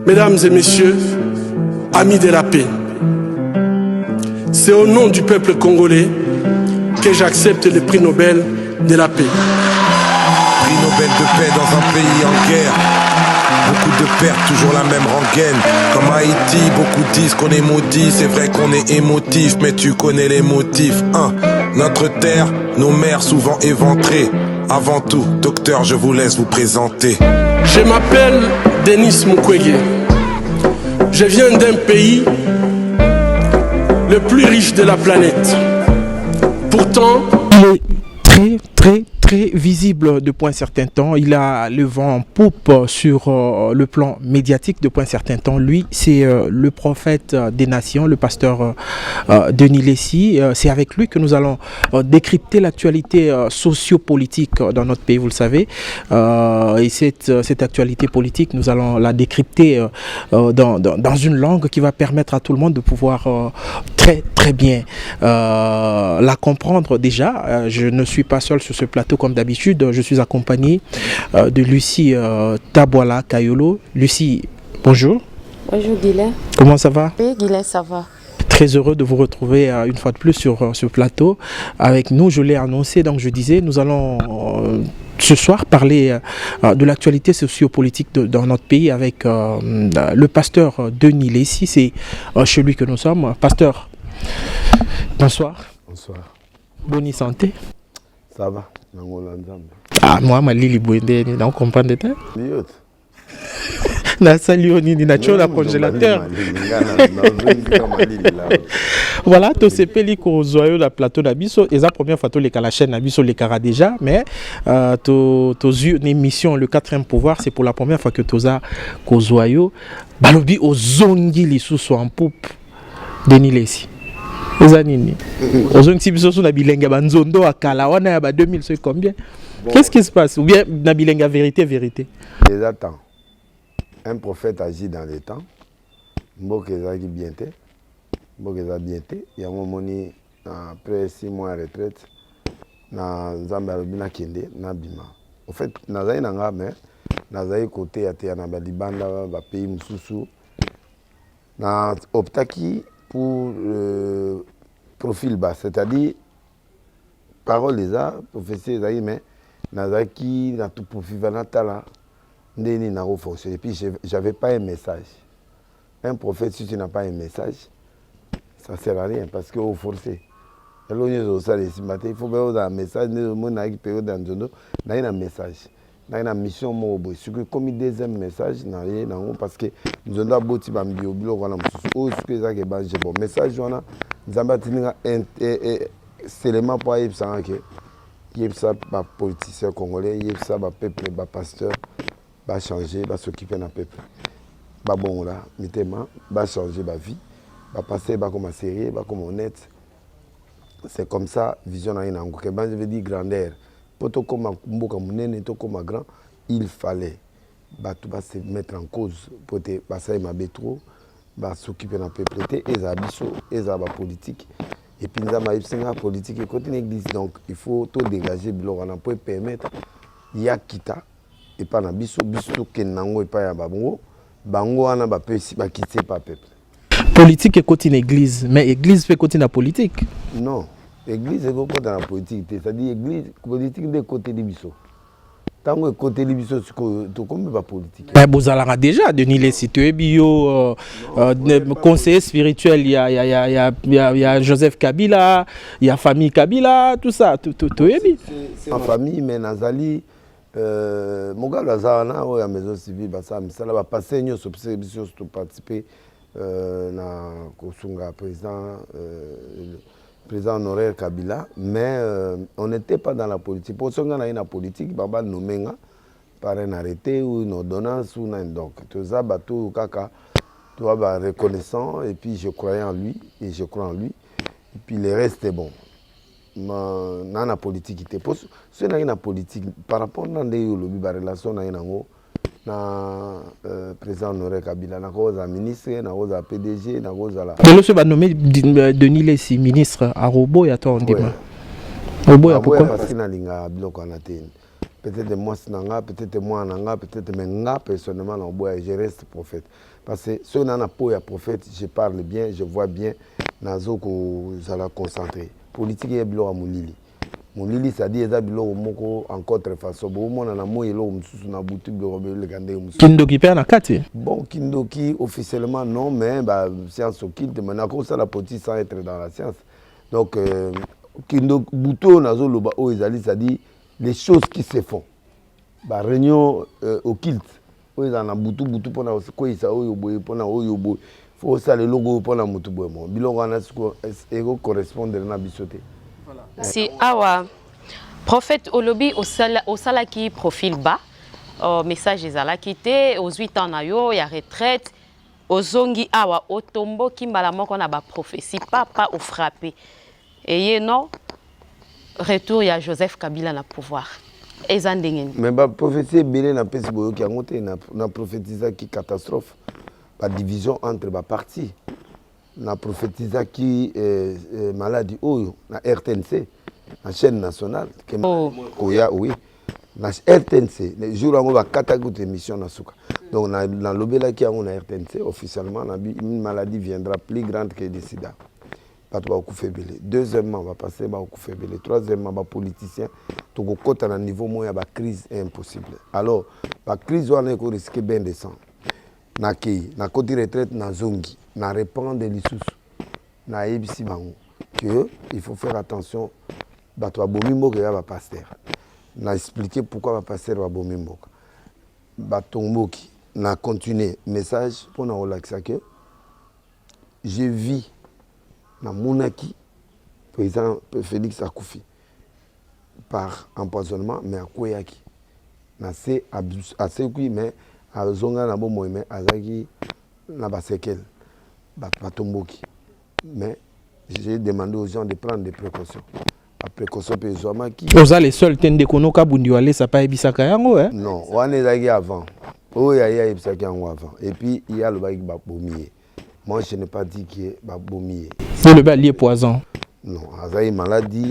Mesdames et messieurs, amis de la paix, c'est au nom du peuple congolais que j'accepte le prix Nobel de la paix. Prix Nobel de paix dans un pays en guerre. Beaucoup de pertes, toujours la même rengaine. Comme Haïti, beaucoup disent qu'on est maudit. C'est vrai qu'on est émotif, mais tu connais les motifs. Notre terre, nos mères souvent éventrées. Avant tout, docteur, je vous laisse vous présenter. Je m'appelle Denis Mukwege. Je viens d'un pays le plus riche de la planète. Pourtant, il est très visible depuis un certain temps. Il a le vent en poupe sur le plan médiatique depuis un certain temps. Lui, c'est le prophète des nations, le pasteur Denis Lessi. C'est avec lui que nous allons décrypter l'actualité sociopolitique dans notre pays, vous le savez. Et cette actualité politique, nous allons la décrypter dans une langue qui va permettre à tout le monde de pouvoir très bien la comprendre déjà. Je ne suis pas seul sur ce plateau comme d'habitude. Je suis accompagné de Lucie Tabwala Kayolo. Lucie, bonjour. Bonjour Guilain. Comment ça va? Oui Guilain, ça va. Très heureux de vous retrouver une fois de plus sur ce plateau. Avec nous, je l'ai annoncé, donc je disais, nous allons ce soir parler de l'actualité sociopolitique dans notre pays avec le pasteur Denis Lessi. C'est chez lui que nous sommes. Pasteur, bonsoir. Bonsoir. Bonne santé. Ça va. Ah, moi, ma lili boende, on comprend de temps. Liot. Na salio ni na chola congélateur. Voilà, to se peli ko zoyo la plateau na biso et la première fois to les la chaîne na biso les cara déjà mais to une émission le 4e pouvoir, c'est pour la première fois que toza ko zoyo balobi ozongi lisusu en poupe Denis Lessi. Ozanini. Ozongi sibiso so na bilenga banzondo akala wana ya ba 2000 c'est combien? Qu'est-ce qui se passe? Ou bien na bilenga vérité? Les attends. Un prophète agit dans les temps. Mbokeza qui bien té. Mbokeza bien té. Il y a un moment après 6 mois de retraite na Zambia bina kende na bima. En fait, nazai nanga mais nazai côté ate na ba libanda ba pays mususu. Na optaki pour le profil bas, c'est-à-dire parole des arts, professeur Zaï, mais Nazaki, dans tout profil Vanatala, Ndeni n'a pas fonctionné. Et puis, j'avais pas un message. Un prophète, si tu n'as pas un message, ça ne sert à rien parce qu'il faut forcer. Il faut avoir un message, il faut un message. Dans une mission, comme il y a un message, parce que nous avons beaucoup de message, nous avons seulement pour les politiciens congolais, les peuple, les pasteurs, va changer, va s'occuper d'un peuple. Bon là, va changer ma vie, va passer comme sérieux, comme honnête. C'est comme ça, vision à une angle. Je veux dire grandeur. Pour tout comme grand, il fallait se mettre en cause pour s'occuper d'un peuple et la politique. Et puis nous avons la politique et côté l'église. Donc il faut tout dégager pour permettre Yakita et pas na biso kenango et pas ya bango wana ba quitter pas peuple. Politique et côté l'église, mais l'église fait côté la politique. Non. L'église est côté dans la politique, c'est-à-dire l'église politique de côté de biso. Tant que côté de biso, tu comme pas politique. Mais vous allez déjà Denis Lessi, tu es bio conseiller spirituel, il y a Joseph Kabila, il y a famille Kabila, tout ça, tu es bien. C'est en famille, mais Nazali, mon gars Lazana, à la maison civile, ça va passer nous pour participer na Kosunga président honoraire Kabila, mais on n'était pas dans la politique. Pour ce qu'on a une politique, Baba nommé par un arrêté ou une ordonnance ou donc tout ça, tout kaka, tout reconnaissant et puis je croyais en lui et je crois en lui et puis le reste est bon. Dans la politique, il était pour ce qu'on a une politique par rapport à la relation na président honoraire Kabila, na cause à ministre, na cause à PDG, na cause à la. De l'autre, nommé Denis Lessi ministre à Robo et à toi on dit. Robo pourquoi parce qu'il a linga biloko na tene. peut-être moi Sinanga, peut-être moi Nanga, peut-être Menga, personnellement, je reste prophète. Parce que si on a un pot à prophète, je parle bien, je vois bien, nazo ko zala concentré. Politique est bilo à Moulili. Moulili, ça dit, ça bilo moko encore très façon. Bon, on a un mot elo msusu na boutique de Robert le Gandé msusu. Kindoki père na kati. Bon, Kindoki officiellement non, mais bah science occulte, maintenant ça la politique sans être dans la science. Donc Kindoki Bouto nazo loba o ezali, ça dit les choses qui se font. Bah réunion occulte. O ezana Boutou pona ko isa o yoboy pona o yoboy. Faut ça le logo pona mutu bomo. Bilongo na siko ego correspondre na bisoté. Si awa prophète Olobi au sala qui profil bas message ezala quitté aux 8 ans na yo ya retraite aux zongi awa otombo kimbala moko na ba prophétie papa au frappé et non retour ya Joseph Kabila na pouvoir ezandengeni mais ba prophétie belé na pesi boyo ki angote na prophétisa qui catastrophe ba division entre ba parti na prophétisa qui maladie oyo na RTNC la chaîne nationale koya oui na RTNC les jours où on va katagout émission na suka donc na lobela qui on a RTNC officiellement une maladie viendra plus grande que le sida pas trop beaucoup belé deuxièmement on va passer ba beaucoup belé troisièmement ba politicien to ko kota na niveau moya ba crise impossible alors ba crise on est ko risquer ben descendre na ki na côté retraite na zongi na répandre l'issous na ebisi bango que il faut faire attention bato abomi mboka ya ba pasteur na expliquer pourquoi ba pasteur abomi mboka bato mboki na continuer message pour na relaxer que je vis na monaki président Félix Akoufi par empoisonnement mais akoyaki na c'est assez qui mais azonga na bomo mais azaki na ba séquelles bato mboki mais j'ai demandé aux gens de prendre des précautions. La précaution pézoama qui. Vous avez les seuls tendez kono kabundi wale ça pas ebisaka yango hein? Non, on est là avant. Oh ya ebisaka yango avant. Et puis il y a le bail babomier. Moi je n'ai pas dit qu'il est babomier. C'est le balier poison. Non, azaï maladie,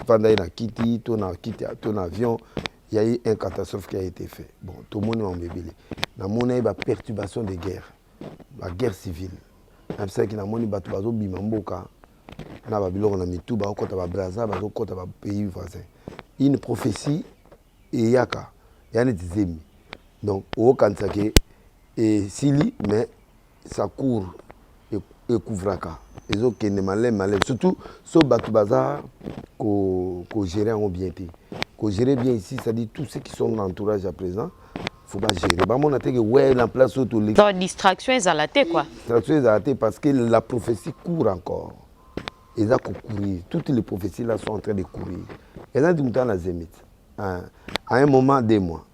pendant il a quitté ton avion, il y a eu une catastrophe qui a été faite. Bon, tout le monde est en bébé. Dans mon avis, la perturbation de guerre, la guerre civile. Même ça qui n'a moni batu bazo bimamboka na babiloko na mitu ba okota ba Brazza ba okota ba pays voisin. Une prophétie et yaka yani dizemi. Donc au kansake et sili mais ça court et couvraka. Les autres qui ne malem surtout so batu bazar ko gérer en bien té. Ko gérer bien ici, ça dit tous ceux qui sont dans l'entourage à présent. Faut pas gérer. Bah, mon attaque, ouais, la place autour de dans distraction est à la tête, quoi. Distraction est à la tête parce que la prophétie court encore. Ils ont couru. Toutes les prophéties là sont en train de courir. Ils ont dit que dans Zémit. À un moment, 2 mois.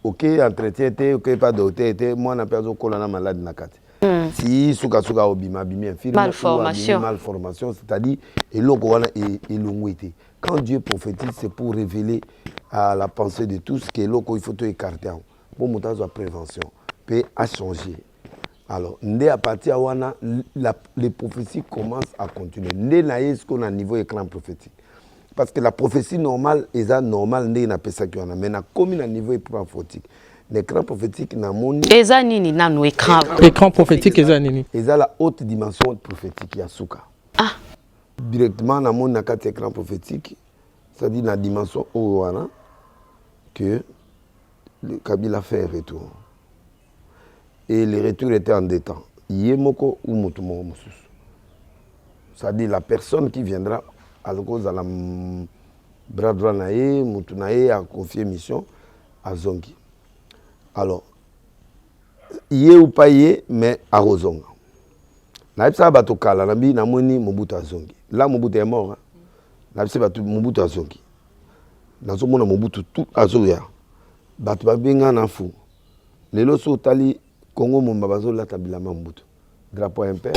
Ok, entretien était, ok, pas d'hôtel était, moi, on a perdu le colonel malade dans la carte. Si, souka obima, malformation. Malformation, c'est-à-dire, et l'on été. Quand Dieu prophétise, c'est pour révéler à la pensée de tous que l'on il faut tout écarter. Pour monter la prévention, peut a changé. Alors, à partir de les prophéties commencent à continuer. N'est ce qu'on a niveau écran prophétique. Parce que la prophétie normale est normale, n'est pas ça qu'on a. Mais comme il a niveau écran prophétique, l'écran prophétique n'a mon. Eza nini na no écran. Écran prophétique eza nini. Eza la haute dimension prophétique ya souka. Ah. Directement dans mon écran prophétique, c'est-à-dire la dimension Owana que le Kabila fait un retour. Et le retour était en 2 temps. Yemoko ou Mutumo Musus. C'est-à-dire la personne qui viendra à cause de la bras droit naé, Mutunaé a confié mission à Zongi. Alors, yé ou pas yé, mais à Rozonga. Naïpsa Batokala, Nabi Namoni Mobutu Zongi. Là, Mobutu est mort. Naïpsa Mobutu Zongi. Dans ce monde, Mobutu tout Azoya. Batu Babinga Nafou. Les lots Tali, Congo Mumba Bazola Tabilama Mobutu. Drapeau impère.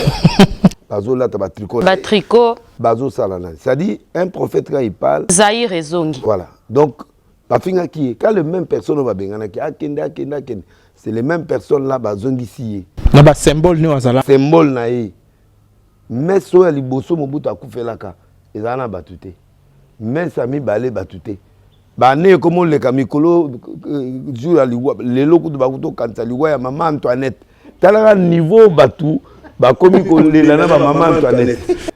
Bazola Tabatricot. Batricot. Bazo Salana. C'est-à-dire, un prophète quand il parle. Zahir et Zongi. Voilà. Donc, Bafinga qui est, quand les mêmes personnes va bien, c'est les mêmes personnes là, Bazongi siye. Na ba symbole ni wazala. Symbole na ye. Mais so ya liboso Mobutu akufelaka, ezana batute. Mais Sami Balé batute. Bané comme le kamikolo jour à l'Iwa, les locaux de Bakuto quand à l'Iwa, ya maman Antoinette. T'as niveau batou, bah comme il la maman Antoinette.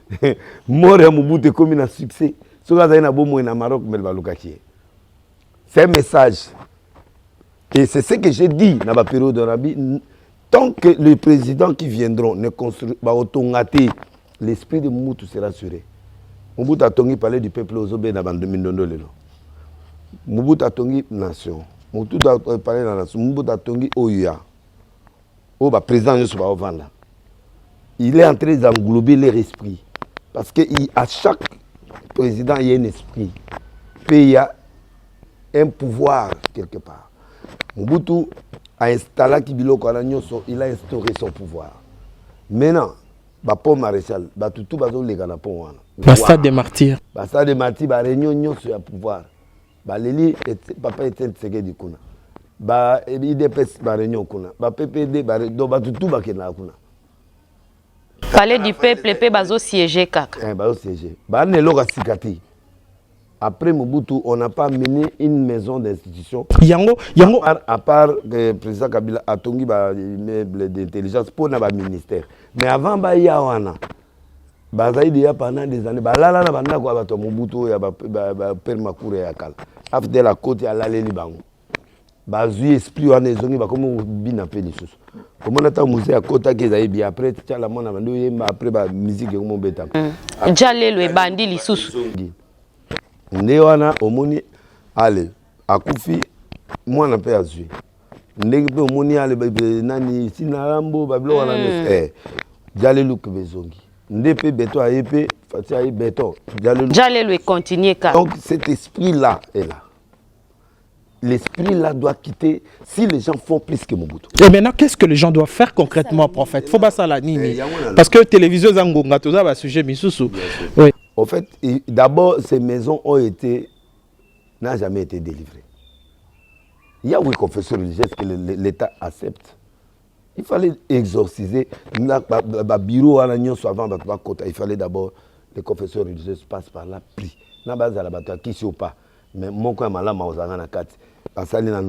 Mort à Mobutu comme un succès. Ce que na bon na Maroc mais balukaki. C'est un message. Et c'est ce que j'ai dit dans la période de Rabi. Tant que les présidents qui viendront ne construisent pas automater, l'esprit de Mobutu sera assuré. Mobutu a parlé du peuple aux Obé dans 2022. Mobutu a nation. Mobutu a parlé de la nation. Mobutu a Oya. Le président il est en train d'englober leur esprit. Parce qu'à chaque président, il y a un esprit. Puis il y a un pouvoir quelque part. Mobutu a installé il a instauré son pouvoir. Maintenant, le pont maréchal, tout le monde le stade des martyrs. Le stade des martyrs, la réunion sur le pouvoir. Leli, papa était un du kuna. IDPS, la réunion kuna. PPD, tout le monde. Palais du peuple, pe bazo siégé kaka. Bazo siégé. Ne loga sikati. Après Mobutu, on n'a pas mené une maison d'institution. Yango. À part le président Kabila a tongi ba immeuble d'intelligence pour na ba ministère. Mais avant ba yawana. Bazaï déjà pendant des années. Ba la na banda ko ba to Mobutu ya ba père Makure ya kala. After la côte ya la leli bango. Ba zui esprit wana ezongi ba comme bina pe lisusu. Comment on attend musée à côté qui est bien après tu as la mona après ba musique comme beta. Jalelo e bandi lisusu. Nde wana omoni ale akufi mwana pe azui. Ndenge pe omoni ale nani sinarambo bablo wana Jalelo ke bezongi. Nde pe beto ayepe fati aye beto. Jalelo e continuer ka. Donc cet esprit là est là. L'esprit là doit quitter si les gens font plus que Mobutu. Et maintenant, qu'est-ce que les gens doivent faire concrètement, prophète? Faut pas ça la nini. Parce que télévision Zangonga, tout ça va sujet Misusu. Oui. En fait, d'abord, ces maisons n'ont jamais été délivrées. Il y a oui confession religieuse que l'État accepte. Il fallait exorciser. Bureau à l'agnon avant, il fallait d'abord les confessions religieuses passent par là, pris. Na base à la bataille, qui s'y pas. Mais mon coin malade, ma parce qu'il y a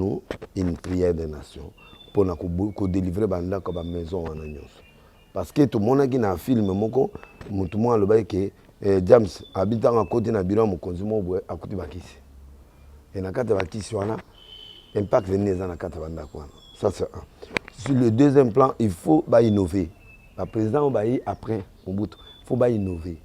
une prière des nations pour nous délivrer la maison en agnon. Parce que tout le monde qui a un film, tout le monde a dit que James habite à côté de bureau, mon consumo à côté de Bakisi. Et dans le cas de Bakisi, on a impact venir dans le cas de Bandakouana. Ça, c'est un. Sur le deuxième plan, il faut innover. Le président va après, il faut innover.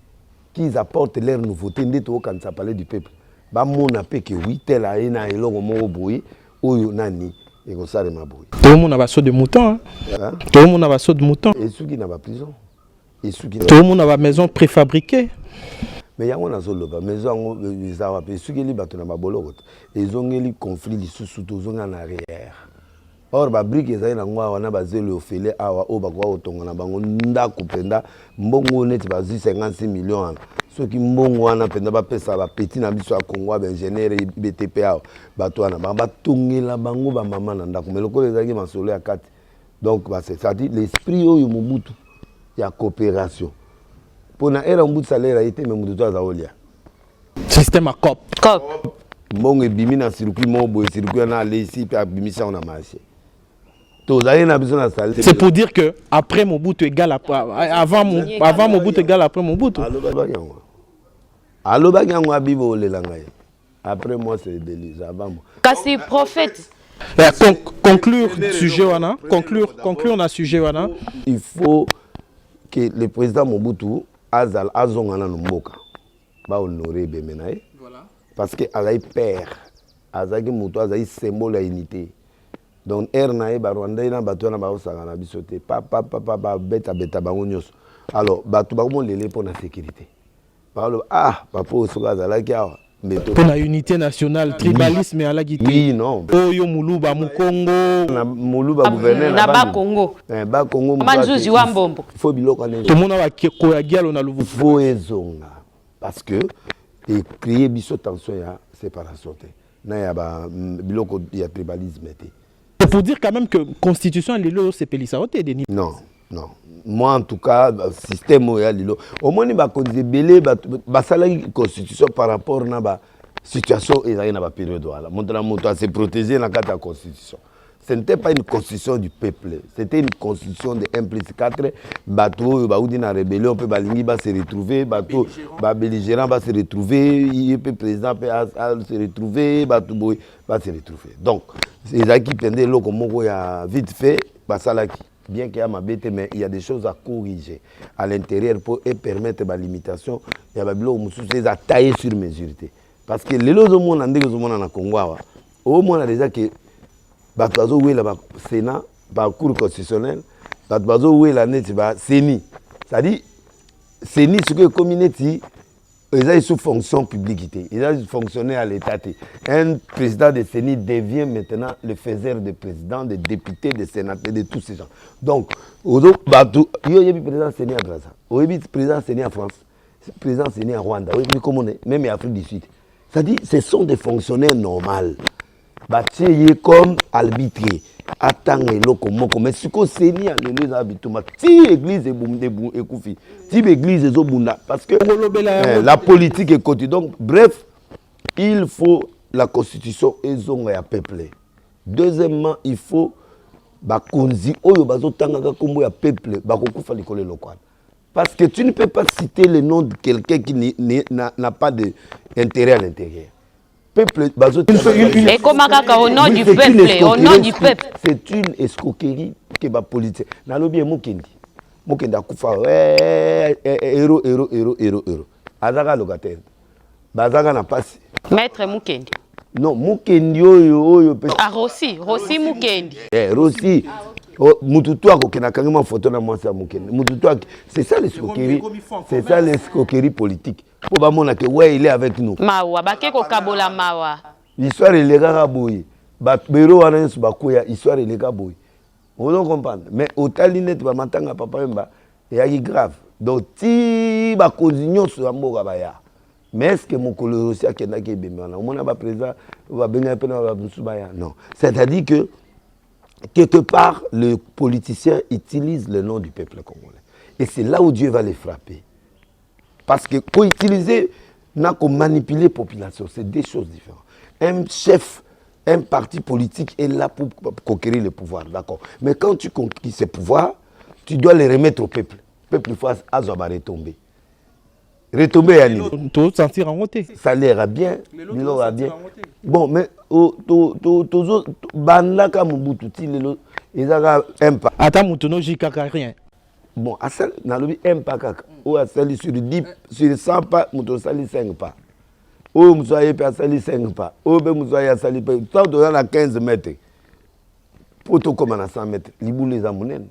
Qu'ils apportent leurs nouveautés, quand ça parlait du peuple. Mon appel que oui, tel a un éloge au boui, ou nani, et comme ça, ma boui. Tout le monde a un saut de mouton. Tout le monde a un saut de mouton. Et ceux qui n'ont pas prison. Tout le monde a une maison préfabriquée. Mais il y a une maison, ceux qui ont ils ont un conflit sous en arrière. Or, les briques, ils ont basé le filet à Mbongo net 56 millions. Ceux qui Mbongo wana penda ba pesa ba petit na biso ya Congo ba ingénieur BTP a bato wana ba tongela bango ba mama na ndako mais lokolo ezaki masolo ya kati. Donc c'est ça dit l'esprit oyo Mobutu ya coopération. Pour na era Mobutu salaire a été mais Mobutu azaolia. Système à cop. Mbongo ebimi na circuit mobo circuit na aller ici puis abimisa on a marché. C'est pour dire que après Mobutu égale avant Mobutu égale après Mobutu. Après moi c'est délice avant moi. Kasi prophète. Conclure sujet wana, conclure na sujet wana. Il faut que le président Mobutu azongana mboka ba honorer bemenaye. Voilà. Parce que azai père, azaki muto azai symbole à unité. Donc ernae ba Rwanda ina bato na ba osanga bisote papa beta bango nyos. Alors bato ba mo lele pour la sécurité. Parle papa osoka zalaki awa mais pour la unité nationale tribalisme à la guité. Oui non. Oyo muluba mu Congo na muluba gouverneur na ba Congo. Ba Congo manzuzi wa mbombo. Faut biloko na. Tout monde va ko ya gialo na luvu. Faut ezonga parce que et créer biso tension ya séparation té. Na ya ba biloko ya tribalisme té. C'est pour dire quand même que la constitution est lilo c'est pelisa oté Denis. Non, non. Moi en tout cas système est lilo. Au moins il va considérer la constitution par rapport à situation et dans la période voilà montre à se protéger dans la constitution. Ce n'était pas une constitution du peuple, c'était une constitution de 1 plus 4. Bateau, baoudi na rébellion, peut balingi va se retrouver, bateau, belligérant va se retrouver, le président peut se retrouver, bateau boy va se retrouver. Donc, c'est qui pendant l'eau comme il y a vite fait, basalaki. Bien qu'il y a ma bête, mais il y a des choses à corriger à l'intérieur pour permettre la limitation. Il y a des choses à tailler sur mesure. Parce que les autres monde en Congo, au moins déjà que Batuazo où est le Sénat, le cour constitutionnel, Batuazo où est la net, CENI. C'est-à-dire, CENI, ce que la communauté, ils ont sous fonction publique, ils ont fonctionné à l'État. Un président de CENI devient maintenant le faiseur de président, de députés, de sénateurs, de tous ces gens. Donc, il y a le président CENI à Gaza, il y a le président CENI à France, le président CENI à Rwanda, même en Afrique du Sud. C'est-à-dire, ce sont des fonctionnaires normaux. Batiye comme arbitré. Attends loko mais ce que CENI a le habituellement. Si l'église est écoufie, si l'église est obunda, parce que la politique est continue. Donc, bref, il faut la constitution et à peuple. Deuxièmement, il faut bakonzi oyo bazotanga kombo ya peuple bakokufa likolo local. Parce que tu ne peux pas citer le nom de quelqu'un qui n'a pas d'intérêt à l'intérieur. Peuple, et comment au nom du peuple, au nom du peuple. C'est une escroquerie que la politique. Nalobi Mokendi. Mokendi a kufa héros. Azaka locataire. Bazaka na passe. Maître Mokendi. Non, Mokendi oyo. Ah Rossi Mokendi. Rossi. Mututu akokena kangema photo na mwasi ya Mokendi. Mututu c'est ça l'escroquerie. C'est ça l'escroquerie politique. Pour ba mona que ouais il est avec nous. Mawa bakeko kabola mawa. L'histoire est légale boy. Ba bero wana nsu bakoya histoire est légale boy. On doit comprendre. Mais au talinette ba matanga papa mba et grave. Donc ti ba continuer sur amour baya. Mais est-ce que mon collègue aussi a kena ke bemana? On a ba président va benga pena ba baya. Non. C'est-à-dire que quelque part, le politicien utilise le nom du peuple congolais. Et c'est là où Dieu va les frapper. Parce que pour utiliser, n'a qu'à manipuler la population, c'est deux choses différentes. Un chef, un parti politique est là pour conquérir le pouvoir, d'accord. Mais quand tu conquiers ce pouvoir, tu dois les remettre au peuple. Le peuple, il faut retomber. Retomber à l'île. Ça l'aira bien, il aura bien. Bon, mais Bandaka Mobutu, ils ont un pas. Attends, Moutono, j'y rien. Bon, dans le un pas, ou à sur 10, sur 100 pas, Moutono sali 5 pas. Ou Moutono a sali 5 pas. Ou Moutono a sali pas. Ça, on a 15 mètres. Pour tout comme à 100 mètres, les boules amounen.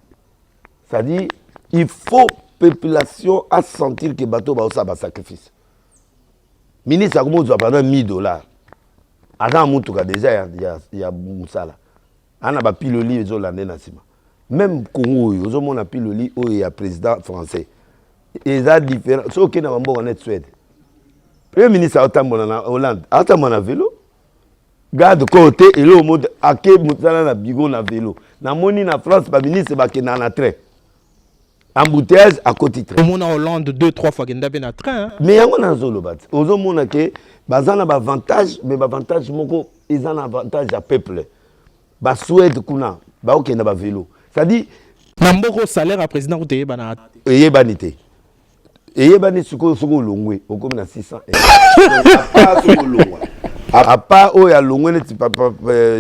C'est-à-dire, il faut population à sentir que le bateau va avoir un sacrifice. Le ministre a pendant $1000. Avant Moutoka, déjà, il y a Moussala. On a piloli les Hollandais. Même Congo, on a piloli où il y a président français. Et ça différent. Ce qui est en Suède. Le Premier ministre a en Hollande. A en vélo. Garde côté et le mode à qui Moussala na bigo na vélo. Na moni na France, le ministre va qu'il na train. Embouteillage à côté train. On a en Hollande 2-3 fois qu'il y a un train. Mais il y a un zolo bat. Aux hommes on a que bazana ba avantage, mais ba avantage moko ils ont avantage à peuple. Ba Suède kuna, ba OK na ba vélo. Ça dit Namboko salaire à président ou bana. Eye banité. Eye bani suko longwe, au comme na 600. À part où il y a longwe ne papa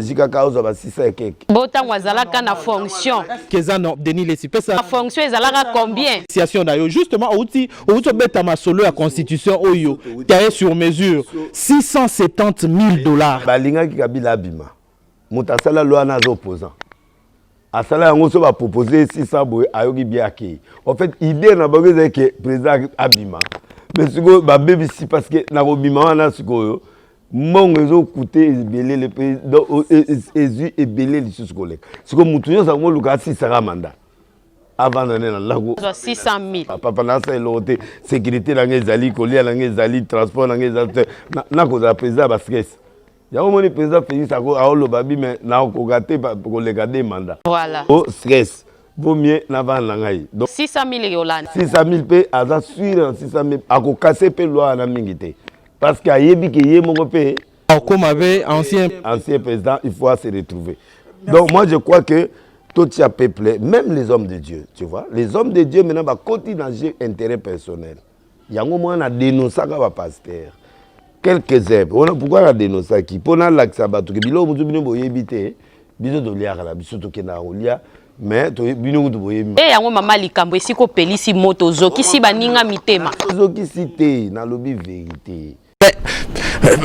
jikaka ozo ba 600 et quelque. Botan wazalaka na fonction. Kezano Denis Lesipe ça. La fonction ezalaka combien? Situation d'ailleurs justement outi beta ma solo la constitution oyo taillé sur mesure $670,000. Balinga ki kabila bima. Mutasala loi na opposant. Asala yango so ba proposer 600 boy ayoki bien accueilli. En fait, idée na bango c'est que président abima. Mais siko ba baby si parce que na bima wana siko yo mon réseau coûté belé le président et belé les sous collègues. Siko mutu yo sango luka 600 mandat. Avant d'aller dans lago 600,000. Papa na sa loté sécurité na ngezali colia na ngezali transport na ngezali na ko za président ba stress. Ya au moins président Félix Ako a le babi mais na ko gâté pour les garder mandat. Voilà. Oh stress. Vaut mieux n'avant la ngai. Donc 600,000 Yolande. 600,000 p à sûr 600,000 a ko casser pe loi na mingité. Parce qu'à Yebi qui est mon père, comme avait ancien président, il faut se retrouver. Donc moi je crois que tout ce peuple, même les hommes de Dieu, tu vois, les hommes de Dieu maintenant continuent dans intérêt personnel. Il y a un moment où on a dénoncé le pasteur. Quelques heures. Pourquoi on a dénoncé qui? Pour nous, l'accès à Batou, bilo mutu bino boyebite, biso to liaka la biso to kena olia, mais to bino mutu boyebi. Eh yango mama likambo esiko pelisi moto zoki si baninga mitema. Zoki cité na lobby vérité.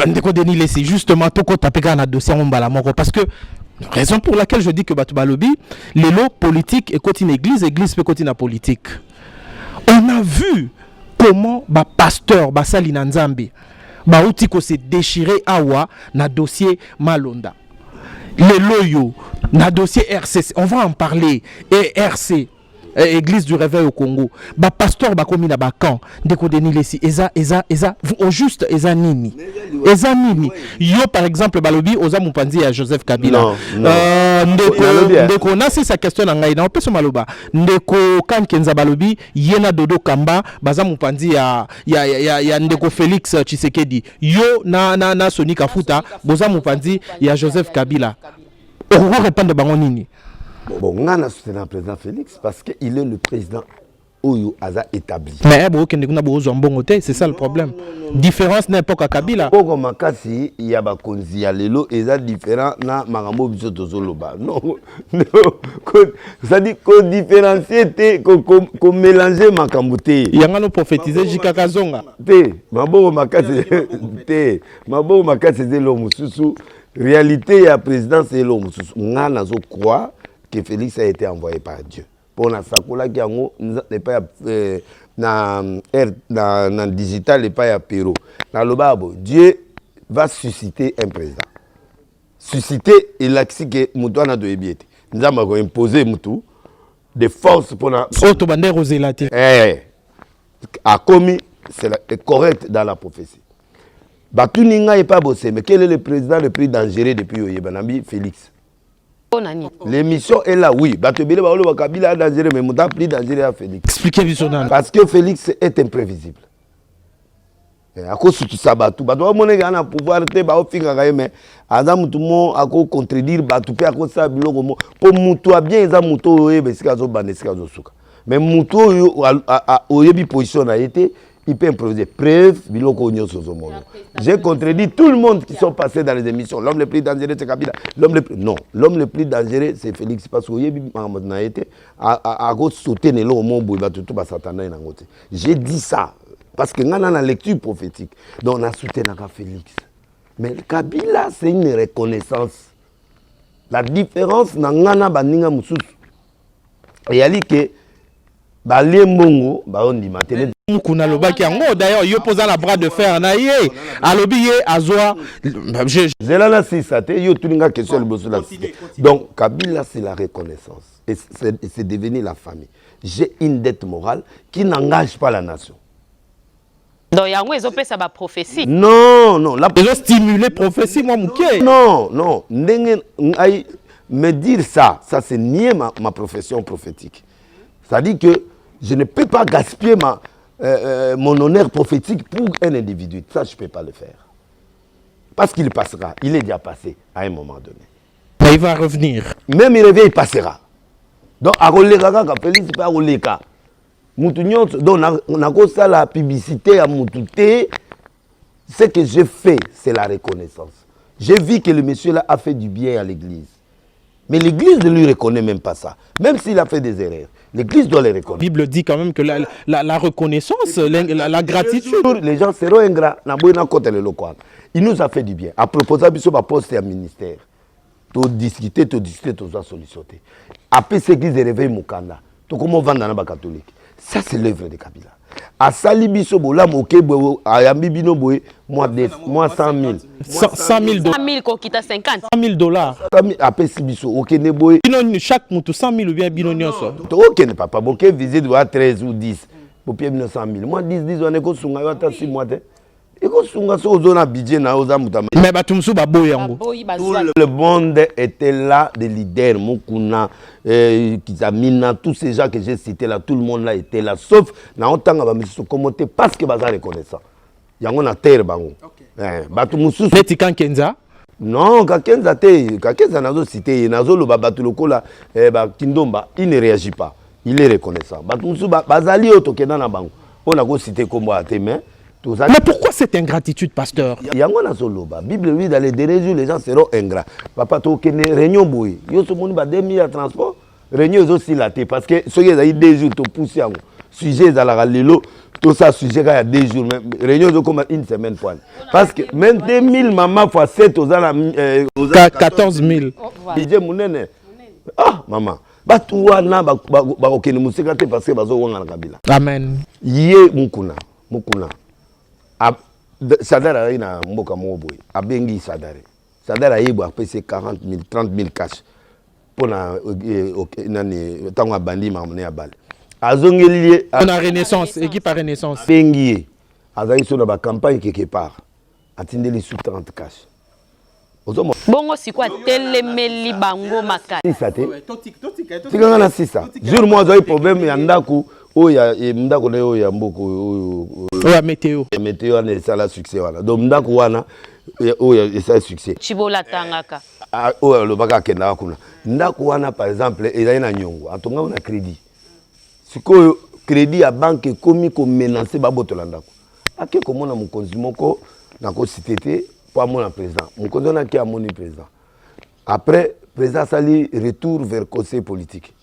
Ndeko Denis laissé justement toko tapeka na dossier mbala moko parce que raison pour laquelle je dis que Batou Balobi, les lots politiques et côté église peut côté na politique. On a vu comment ba pasteur basali na Nzambe bauti ko se déchirer awa na dossier Malonda. Les loyaux na dossier RCC, on va en parler. Et RC, Église du Réveil au Congo. Ba pasteur ba komi na ba camp. Ndeko Denis Lessi, eza au juste eza nini. Eza nini. Yo par exemple balobi oza mupanzi à Joseph Kabila. Ndeko na c'est sa question na ngai na opeso maloba. Ndeko kan kenza balobi yena dodo kamba baza mupanzi ya ndeko Félix Tshisekedi. Yo na Soni Kafuta boza mupanzi ya Joseph Kabila. On répondre bango nini. Bon, on a soutenu le président Félix parce qu'il est le président Oyo Aza établi. Mais c'est ça le problème. Différence n'importe quoi Kabila. Pour Makasi, il y a Bakonzi, il y a Lelo, et ça différent na Marambo Bisotozoloba. Non, c'est-à-dire qu'on différencie, qu'on mélange Makamboute. Il y a un prophétisé Jikaka Zonga. Mabo Makasi, c'est l'homme sous réalité, il y a président, c'est l'homme sous. On a croire que Félix a été envoyé par Dieu. Pour la Sakola qui n'est pas dans digital, n'est pas à Pérou. Dans le Babo, Dieu va susciter un président. Susciter, il a dit que Moutouana doit être. Nous avons imposé Moutou des forces pour la. A commis, c'est correct dans la prophétie. Batuninga n'est pas bossé, mais quel est le président le plus dangereux depuis Oyebanambi? Félix. L'émission est là, oui. Kabila est dangereux, mais Mouta plus dangereux à Félix. Expliquez-vous son nom. Parce que Félix est imprévisible. À cause de ça, Batou, on a pouvoir mais Adam Moutoumon a contredire Batou, à cause de ça, pour Moutou, bien, ils ont Moutou, mais Moutou, au début, position a été. Il peut improviser. Preuve, j'ai contredit tout le monde qui sont passés dans les émissions. L'homme le plus dangereux, c'est Kabila. Non, l'homme le plus dangereux, c'est Félix. Parce que j'ai dit ça. Parce que nous avons la lecture prophétique. Donc on a soutenu Félix. Mais Kabila, c'est une reconnaissance. La différence, dans Ngana Baninga Moussous. Il y a dit que Balé Mongo, on dit maintenant. Kuna lobaki yango d'ailleurs yo posa la bras de fer na ye alobi ye azwa zela na sisate yo tuninga question le bosso la cité. Donc Kabila c'est la reconnaissance et c'est devenu la famille. J'ai une dette morale qui n'engage pas la nation. Donc yango ezopé ça ba prophétie. Non, la stimuler prophétie moi mouké. Non, me dire ça c'est nier ma profession prophétique. Ça dit que je ne peux pas gaspiller mon honneur prophétique pour un individu. Ça, je ne peux pas le faire. Parce qu'il passera. Il est déjà passé à un moment donné. Mais il va revenir. Même il revient, il passera. Donc, à Roleka, Félix, c'est pas Roleka. Donc, on a comme ça la publicité à Moutouté. Ce que j'ai fait, c'est la reconnaissance. J'ai vu que le monsieur là a fait du bien à l'église. Mais l'église ne lui reconnaît même pas ça. Même s'il a fait des erreurs. L'église doit les reconnaître. La Bible dit quand même que la reconnaissance, la gratitude. Les gens seront ingrats. Il nous a fait du bien. À propos de ça, poste et un ministère. Tu discuter, tu as sollicité. Après, cette église de réveil Moukanda. Tu comment vendre dans la catholique. Ça, c'est l'œuvre de Kabila. À Salibiso, Bola, Moké, à Yambibino, moi 100 000. 100 000 dollars. 100 000 kokita 50. 100 000 dollars. Après Sibiso, ok, Neboy. Chaque moutou 100 000 ou bien Binonio. Ok, ne pas ok, visite doit 13 ou 10. Pour payer 100 000. Moi, 10, on est comme ça, on est 6 mois. Mais Batumsu Babo Yango. Le monde était là, des leaders, Mokuna, Kizamina, tous ces gens que j'ai cités là, tout le monde là était là, sauf dans autant que je commenté parce que je reconnaissant. yango na terre bango bato mususu neti Kankenza non Kankenza te Kankenza nazo cité nazo loba bato lokola Kindomba il ne réagit pas il est reconnaissant bato mususu bazali otokenda na bango on a go cité comme ate mais pourquoi cette ingratitude, pasteur? Yango na soloba Bible lui dans les derniers jours les gens seront ingrats papa to kene réunion boy yo so moni ba 2000 à transport réunion aussi la té parce que soki ezali 2 jours to pousse yango sujet ezalaka lelo tout ça sujet il y a 2 jours même réunion de comme une semaine point parce que même 2000 maman fois 7 aux 14 000 budget munene ah maman batu wana ba okene musika te parce que bazo wanga na kabila amen ye mukuna sadara ina mboka moboy abengi sadara yebo apese 40 000 30 000 cash pona nani tango bandi mamone ya bale azongeli on a renaissance équipe à renaissance bengi azali sur la campagne quelque part atindeli sous 30 cash bongo sikwa telemeli bango makati sate tikanga na sisa jour moi azali problème ya ndaku oya ndako na oya mboko oya météo na sala succès wana donc ndako wana oya esa succès chibola tangaka oya lobaka kenda kuna ndako wana par exemple ezali na nyongo atonga na crédit sikoyo crédit ya banque komi ko menacer babotola ndako ake komona mokonzi moko na ko cité pour mon président mokonzi na ki amoni président après président sali retour vers conseil politique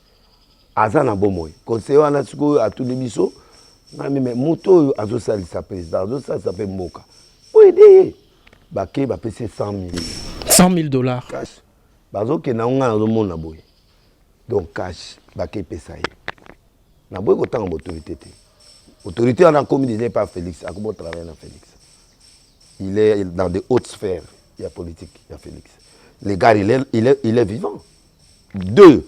azana bomoy conseil wana sikoyo atuli biso mais moto azo sali sa président azo sali sa pe mboka pour aider bake ba pese 100 000 $100 cash bazo ke na nga na mona boy donc cash bake pesa ye na boy ko tanga autorité te autorité on a commis déjà par Félix a comment travailler na Félix il est dans de hautes sphères il y a politique il y a Félix les gars il est vivant 2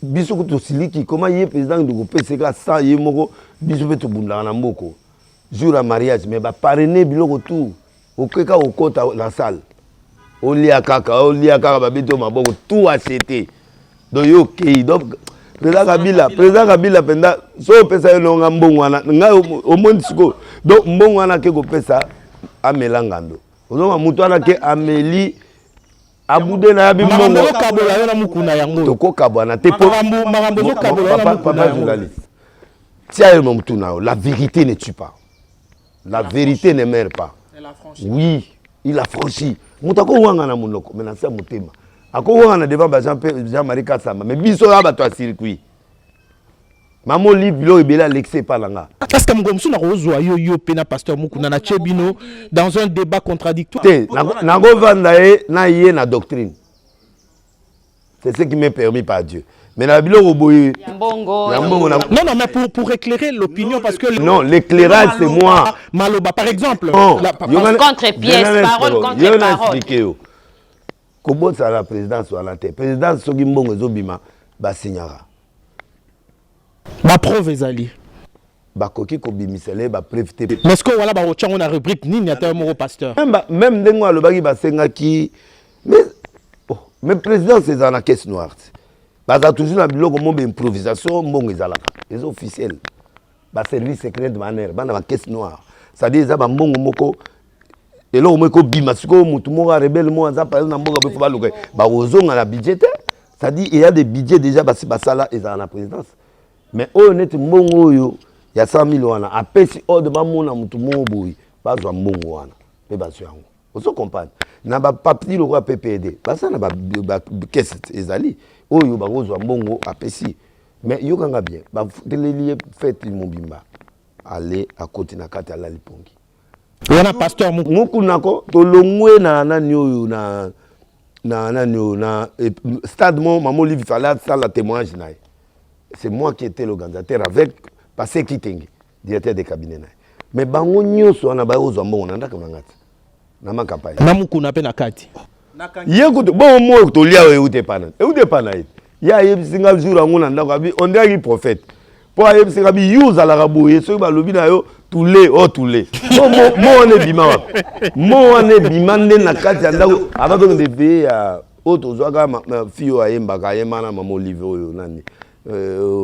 biso ko to siliki comment yé président de PCK 100 yé moko biso pe to bunda na mboko jour à mariage mais ba parrainer biloko tout okeka okota la salle olia kaka ba bito maboko tout acheté donc yo kei donc président Kabila penda so pesa yo nga mbongo wana nga o monde siko donc mbongo wana ke ko pesa amelangando ozoma mutu wana ke ameli abude na yabi mbongo kabola yo na mukuna yango toko kabwana te marambo kabola yo na mukuna journaliste tia mo mutu na la vérité ne tue pas la vérité ne meurt pas oui il a franchi mutu ko wanga na munoko mais na sa mutema ako wanga na devant ba Jean-Marie Kassama mais biso ya ba to circuit Maman liblo ebela l'excès pas langa. Parce que mgomsu na rozwa yo pena pasteur mukuna na chebino dans un débat contradictoire. Na go vanda na yé na doctrine. C'est ce qui m'est permis par Dieu. Mais la bilo boye Mbongo. Non mais pour éclairer l'opinion parce que non, l'éclairage c'est moi. Maloba par exemple. Contre-pièce, parole contre parole. Comment ça la présidence ou la terre. Présidence soki mbongo ezobima ba signara. Ba preuve ezali. Ba koki ko bimisele ba preuve te. Mais est-ce que voilà ba otchango na rubrique nini ata mo pasteur. Même ndengo alobaki ba sengaki mais président c'est dans la caisse noire. Bah ça toujours na biloko mo improvisation mbongo ezalaka. Les officiels ba service secret de manière ba na ba caisse noire. Ça dit ça ba mbongo moko et là on ko bima siko mutu mo rebelle mo za par na mbongo ba luka ba ozonga na budget. Ça dit il y a des budgets déjà ba sala et dans la présidence. Mais honnête mbongo yo ya 100 000 wana apesi ordre ba mona mutu mo boyi ba zo mbongo wana pe ba so yango. Oso comprendre. Na ba papier le roi PPD. Ba ça na ba caisse ezali. Oyo ba zo mbongo apesi. Mais yo kanga bien. Ba teleli fête mobimba. Aller à côté na kati ala lipongi. Wana pasteur muku nako to longwe na nani oyo na stade mon maman Olivier fallait ça la témoignage naï. C'est moi qui étais l'organisateur avec passé Kitenge, directeur de cabinet naï. Mais bango nyoso na ba ozo mbongo na ndaka ngati. Na makampagne. Na muku na pe na kati. Yeko to bon mo to lia eute pana. Eute pana it. Ya yebsinga jour ngona ndako abi on dirait prophète. Pour yebsinga bi use ala raboye so ba lobi na yo toulé o toulé. Mo on est bima. Mo on est bimande na kati ya ndako aba donc de veiller à auto zoaka ma fille ayemba ka yemana mama Olivier oyo nani.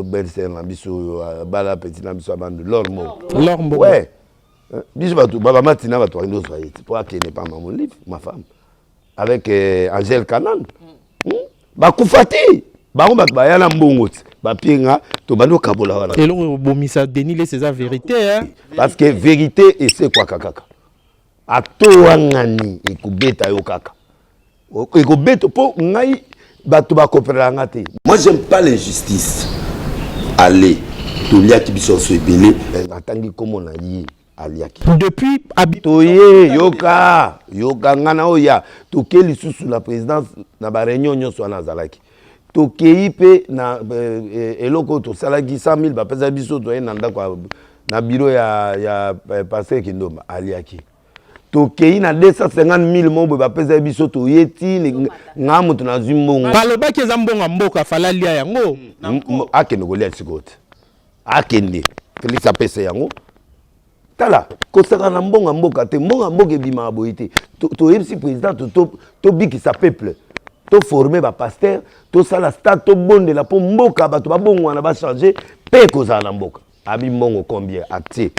Belsen na biso bala petit na biso bande l'ormo. L'ormo. Ouais. Biso bato baba matina bato ndo soyez pour qu'elle n'est pas mon livre ma femme avec Angèle Canan. Ba kufati ba on ba yana mbongo ba pinga to bando kabola wana. Et là bomisa Denis les César vérité hein. Parce que vérité et c'est quoi kaka. Atoangani ekubeta yo kaka. Ekubeta po ngai bato ba comprendre te. Moi j'aime pas l'injustice. Allez, to liaki biso so ebele atangi komo na yi aliaki. Depuis Toye yoka ngana oya toke lisusu la présidence na ba réunion nyonso na zalaki. Toke ipe na eloko to salaki 100,000 ba pesa biso to na ndako na bureau ya passer Kindomba aliaki. Toke na 250,000 mobo ba pesa biso to yeti ngamu to na zimbongo. Baloba ke zambonga mboka fala lia yango. Akende ko lia sikote. Akende Félix apesa yango. Tala, kosaka na mbonga mboka te, mbonga mboka bima boyete. To yebisi président to biki sa peuple. To former ba pasteur, to sala stade to bonde la po mboka bato ba bongo na ba changer pe kozala na mboka. Abi mbongo combien atie.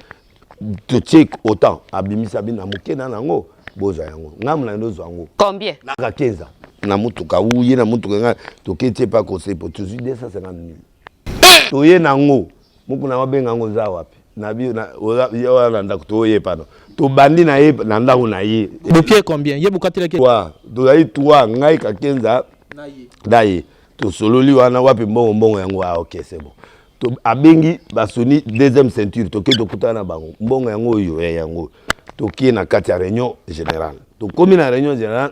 To check autant abimisa bina mukena nango boza yango. Ngamu na ndozo yango. Combien? Na 15 ans. Na mutuka uye na mutuka nga to ketie pa conseil pour toujours 250,000. To ye nango muku na mabenga ngo za wapi? Na bio na oya na ndako to ye pano. To bandi na ye na ndako na ye. Bouquet combien? Ye bukatile ke. Toi, to ai toi ngai ka 15 na ye. Daye. To sololi wana wapi mbongo yango OK c'est bon. To abengi basoni deuxième ceinture to ke to kutana bango. Mbongo yango yo yango. To ki na kati ya réunion générale. To komi na réunion générale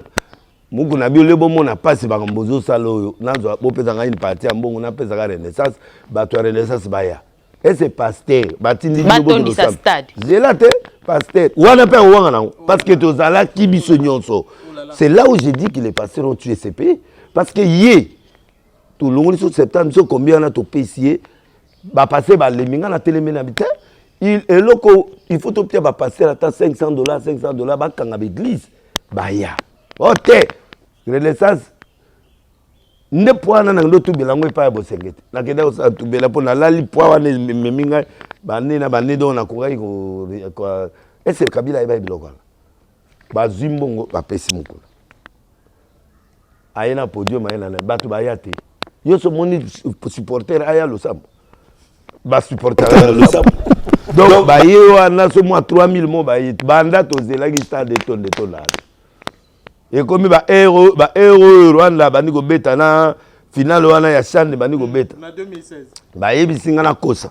muku na bio lebo mona pasi bango mbozo salo yo. Nazo bo pesa ngai une partie ya mbongo na pesa ka renaissance, ba to renaissance baya. Et c'est pasteur, batindi Batondi sa stade. Zélate, pasteur. Ouana pe ouana na parce que tozala ki biso nyonso. C'est là où j'ai dit que les pasteurs ont tué ces pays parce que yé tout le monde sur septembre so combien on a to payé ba passer ba leminga na télémena habité. Il faut to pia ba passer à $500 ba kanga l'église. Ba ya. OK. Renaissance ne poana na ndo tubela ngo epa ya bosengete na kenda osa tubela po na lali poa wana meminga bane na bane do na kokai ko ese kabila eba biloko ba zimbongo ba pesi mukula ayena podium ayena na batu ba yate yo so moni supporter aya lo sam ba supporter aya lo sam donc ba yo na so mo 3,000 mo ba yit banda to zelaki stade de ton là. Et comme ba héros Rwanda bani ko beta na finale wana ya Chande bani ko beta En 2016. ba yebisinga na kosa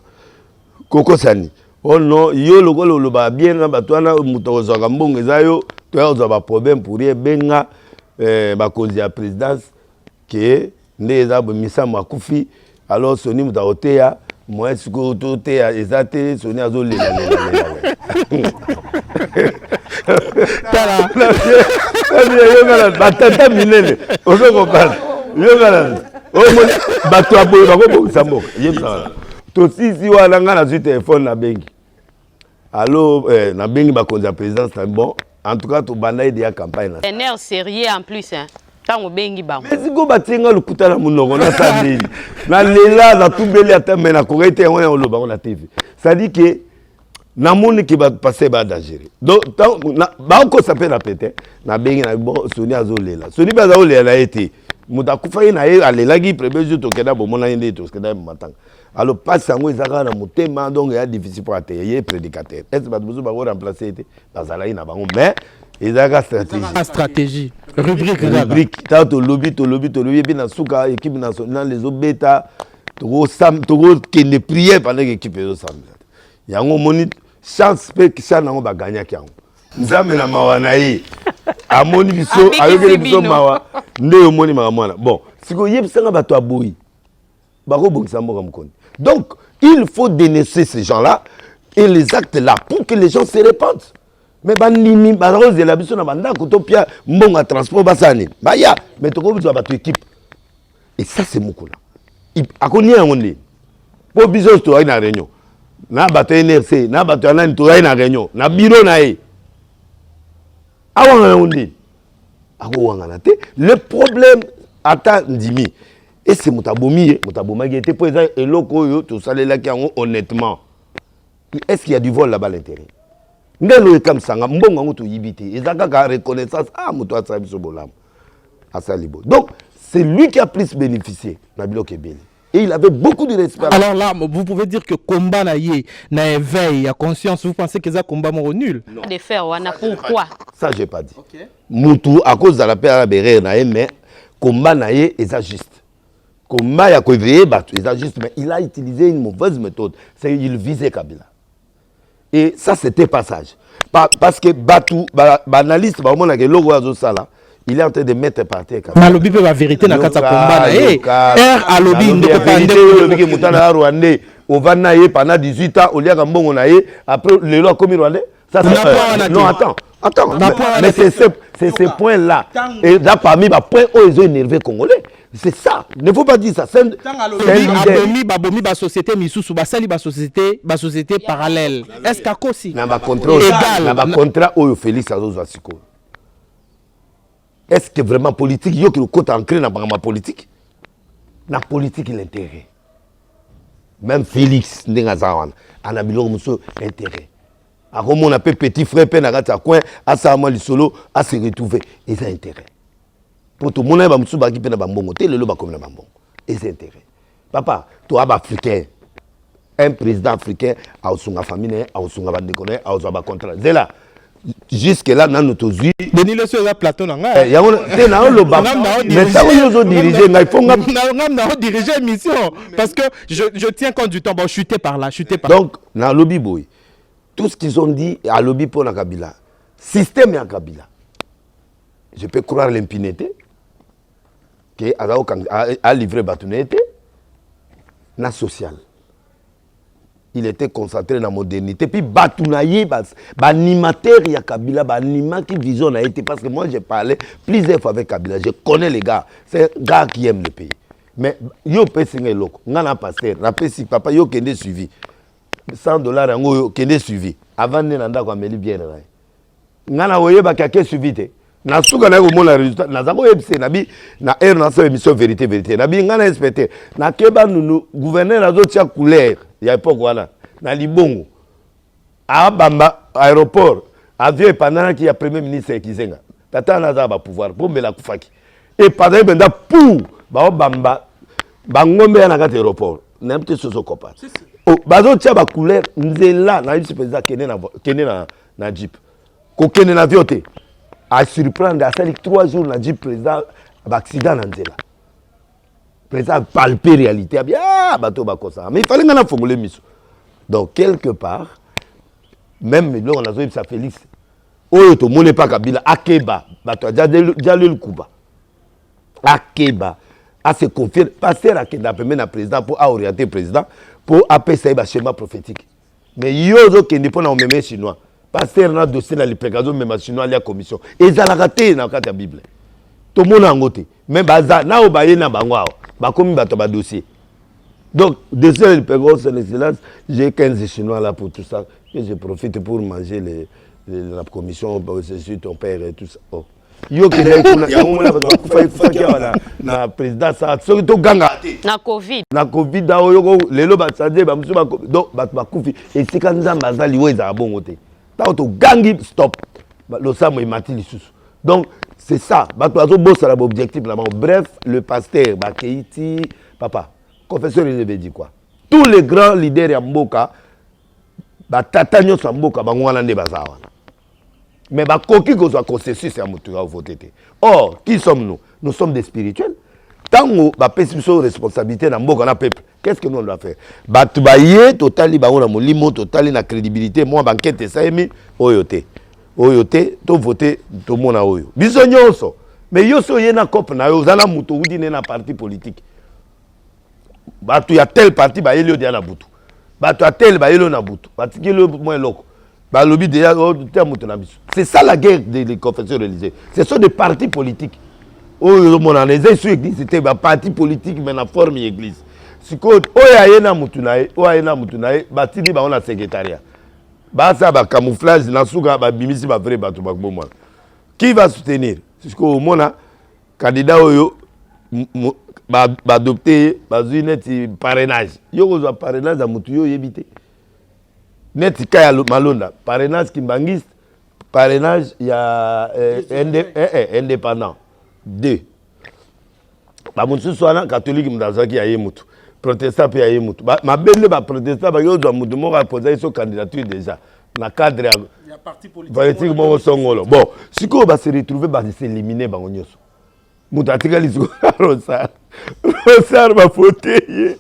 koko sani oh non yo lokolo lo ba bien na batwana muto zaka mbongo ezayo to ya za ba problème pour ye benga ba konzi ya présidence que ndeza bo misamo akufi alors soni muta oteya moi siko to teya ezate soni azo lela. Tala. Yongala batata minene ozo kopana yongala omoni bato aboye bakobongisa mboka yebisala to sisi wana nga na zwi téléphone na bengi allo na bengi bakonzi ya présidence na bon en tout cas to banda ide ya campagne Un air sérieux en plus hein. Tango bengi ba. mais siko batinga lukuta na munoko na sandeli na lela na tubeli ata me na kokaite wana oloba on na TV ça dit que na moni ki ba passer ba danger donc ba ko s'appelle la pété na bengi na bon soni azolela soni ba azolela été muta kufa ina ye alelagi premier jour to keda bo mona inde to keda matanga alors passe sango ezaka na motema donc ya difficile pour atteindre ye prédicateur est-ce ba besoin ba remplacer été bazala ina bango mais ezaka stratégie rubrique tato lobby puis na suka équipe nationale les obeta to kende prière pendant que équipe zo samedi yango moni chance pe kisa nango ba gagner ki yango nzambe na mawana yi amoni biso ayokeli biso mawa nde yo moni mwana bon siko yebisanga bato aboyi bako bongisa mboka mukoni donc il faut dénoncer ces gens-là et les actes là pour que les gens se répandent mais banimi barose la biso na banda kutopia mbonga transport basani baya mais toko biso bato équipe et ça c'est mukula akoni yango ndi po biso to ay na réunion na bato NRC na bato anani to ay na réunion na bureau na ye awanga ndi ako wanga na te le problème ata ndimi et c'est mutabomi mutabomaki était pour ça eloko yo to salela ki yango honnêtement est-ce qu'il y a du vol là-bas à l'intérieur ngelo comme ça mbongo ngoto yibité ezaka ka reconnaissance moto a sabiso bolam asalibo. Donc c'est lui qui a plus bénéficié na biloko ebele. Et il avait beaucoup de respect. Alors là, vous pouvez dire que combat na éveil à conscience, vous pensez que c'est un combat nul? Non. De faire, pourquoi? Ça, j'ai pas dit. Okay. Moutou, à cause de la paix à la berre, mais combat na est juste. Combat ya ko éveiller, c'est juste, mais il a utilisé une mauvaise méthode. C'est il visait Kabila. Et ça, c'était passage. Parce que Batou, analyste, bah, que logo azo sala. Il est en train de mettre par terre. Malobi peut la vérité dans le combat. R alobi la vérité qui mutana rwandais au vanaye pendant 18 ans au lieu d'ambongo naye après le loi comme rwandais. Ça non attends. Mais c'est ces points là et là parmi les points où ils ont énervé congolais. C'est ça. Ne faut pas dire ça. C'est babomi ba société misusu ba sali ba société parallèle. Est-ce qu'à aussi na ba contrat au Félix Azozasiko. Est-ce que vraiment politique, il y a le côté ancré dans la politique? La politique, l'intérêt. Même Félix, il a un intérêt. À comment on appelle petit frère, à coin, à ça, à solo, à se retrouver. Et c'est intérêt. Pour tout le monde, il y a un bambon, il y a un bambon. Et c'est intérêt. Papa, toi, africain, un président africain, a une famille, a une déconner, a un contrat. C'est là. Jusque-là, dans notre vie. Denis le soeur Platon. Il y a mais ça, vous diriger. Il faut diriger mission. Parce que je tiens compte du temps. Bon, chuter par là. Donc, dans le lobby, boy, tout ce qu'ils ont dit à lobby pour la Kabila, système en Kabila. Je peux croire l'impunité qui a livré Batounété, na social. Il était concentré dans la modernité. Puis Batounaye, l'animateur, il y a Kabila, l'animateur qui vision a été. Parce que moi, j'ai parlé plusieurs fois avec Kabila. Je connais les gars. C'est un gars qui aime le pays. Mais yo peut signer l'autre. On a un pasteur. Rappelez si papa, yo qui est suivi. $100 qui est suivi. Avant de n'aller à Meli bien. On a un qui a suivi. Na suka na ko mona résultat na zako ebse na bi na air na sa émission vérité na bi ngana inspecteur na keba nunu gouverneur azo tia couleur ya époque wana na libongo a bamba aéroport avion pendant qui a premier ministre Kizenga tata na za ba pouvoir pour la kufaki et pendant benda pou ba bamba bangombe na kati aéroport na mte soso kopa o bazo tia ba couleur nzela na vice président kene na jeep ko kene na vioté à surprendre, à 3 jours, on a dit président, accident dans le président palpé réalité. Bateau bakosa. Mais il fallait qu'on a formulé mission. Donc, quelque part, même là, on a dit ça Félix. Oh, tout le monde n'est pas Kabila. Akeba, bateau, Djalil le Kuba. Akeba, à se confier, passer à Akeba, permettre le président pour orienter le président, pour appeler ça un schéma prophétique. Mais il y a des qui ne sont pas chinois. Pasteur na dossier na lipekazo même chinois la commission et ça la raté dans la Bible tout le monde a ngoté même baza na obaye na bangwa ba komi bato ba dossier donc dossier lipekazo son excellence j'ai 15 chinois là pour tout ça et je profite pour manger la commission je suis ton père et tout ça oh yo ke na président ça surtout ganga na covid da yo lelo ba sadé ba musu ba donc ba kufi et c'est quand nzamba za liwe za bon ngoté. Gangi stop le samo imati lisusu. Donc c'est ça bato bossa la objectif là. Bref, le pasteur Bakeiti papa confesseur il avait dit quoi, tous les grands leaders ya mboka batata nyoso mboka bangwana nde bazawa mais bakoki ko soit consensus ya mutu ya voter. Or qui sommes-nous? Nous sommes des spirituels. Tango ba pesi biso responsabilité na mboka na peuple. Qu'est-ce que nous on doit faire? Batu baye totali ba ona molimo totali na crédibilité moi banquete ça emi oyote to voter to mona oyo biso nyonso mais yoso ye na cop na yo zana muto udi na parti politique batu ya tel parti ba yeli odia na butu batu ya tel ba yelo na butu batikelo moi loko ba lobi déjà te muto na biso. C'est ça la guerre des confessions religieuses. Ce sont des partis politiques. Oh, mon analyse sur l'église, c'était un parti politique, mais dans forme d'église. Si vous avez un moutunaï, batini ba on a secrétariat. Ba ça ba camouflage, na souga ba bimisi ba vrai bato ba bomwa. Qui va soutenir? Si vous mona candidat oyo ba adopter ba zuineti parrainage. Yo ko parrainage a mutu yo yebité. Neti kaya malonda. Parrainage kimbangiste. Parrainage, il y a indépendant. 2. Bamonsu soana catholique mdazaki ya yemutu. Protestant pe ya yemutu. Ma belle ba protestant ba yo doit mutu mo ba poser son candidature déjà. Na cadre ya parti politique mo songolo. Bon, siko ba se retrouver ba s'éliminer ba nyoso. Mutu atikali siko Rosar. Rosar ba fauteuil.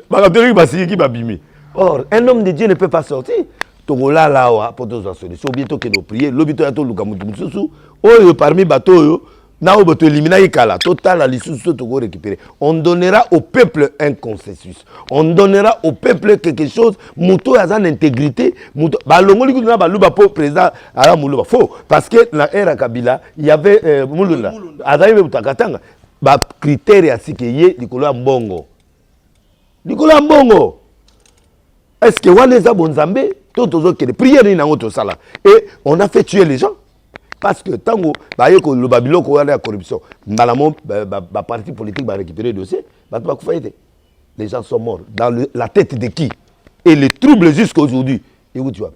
Ba catholique ba siki ba bimi. Or, un homme de Dieu ne peut pas sortir. Togola lawa pour tous solution bientôt que nous prier lobito ya to luka mutu mususu oyo parmi bato yo na obo to éliminer ikala total ali susu to go récupérer. On donnera au peuple un consensus, on donnera au peuple quelque chose muto ya zan intégrité muto ba longoli kuna ba luba pour président ala muluba faux parce que na era Kabila il y avait mulunda azaïbe utakatanga ba critère ya sikeye likolo ya mbongo est-ce que Waneza Bonzambe, tout que les prières n'ont sala. Et on a fait tuer les gens. Parce que tant que le Babylone a la corruption, le parti politique va récupérer le dossier, les gens sont morts. Dans la tête de qui? Et les troubles jusqu'à aujourd'hui. Et où tu vas?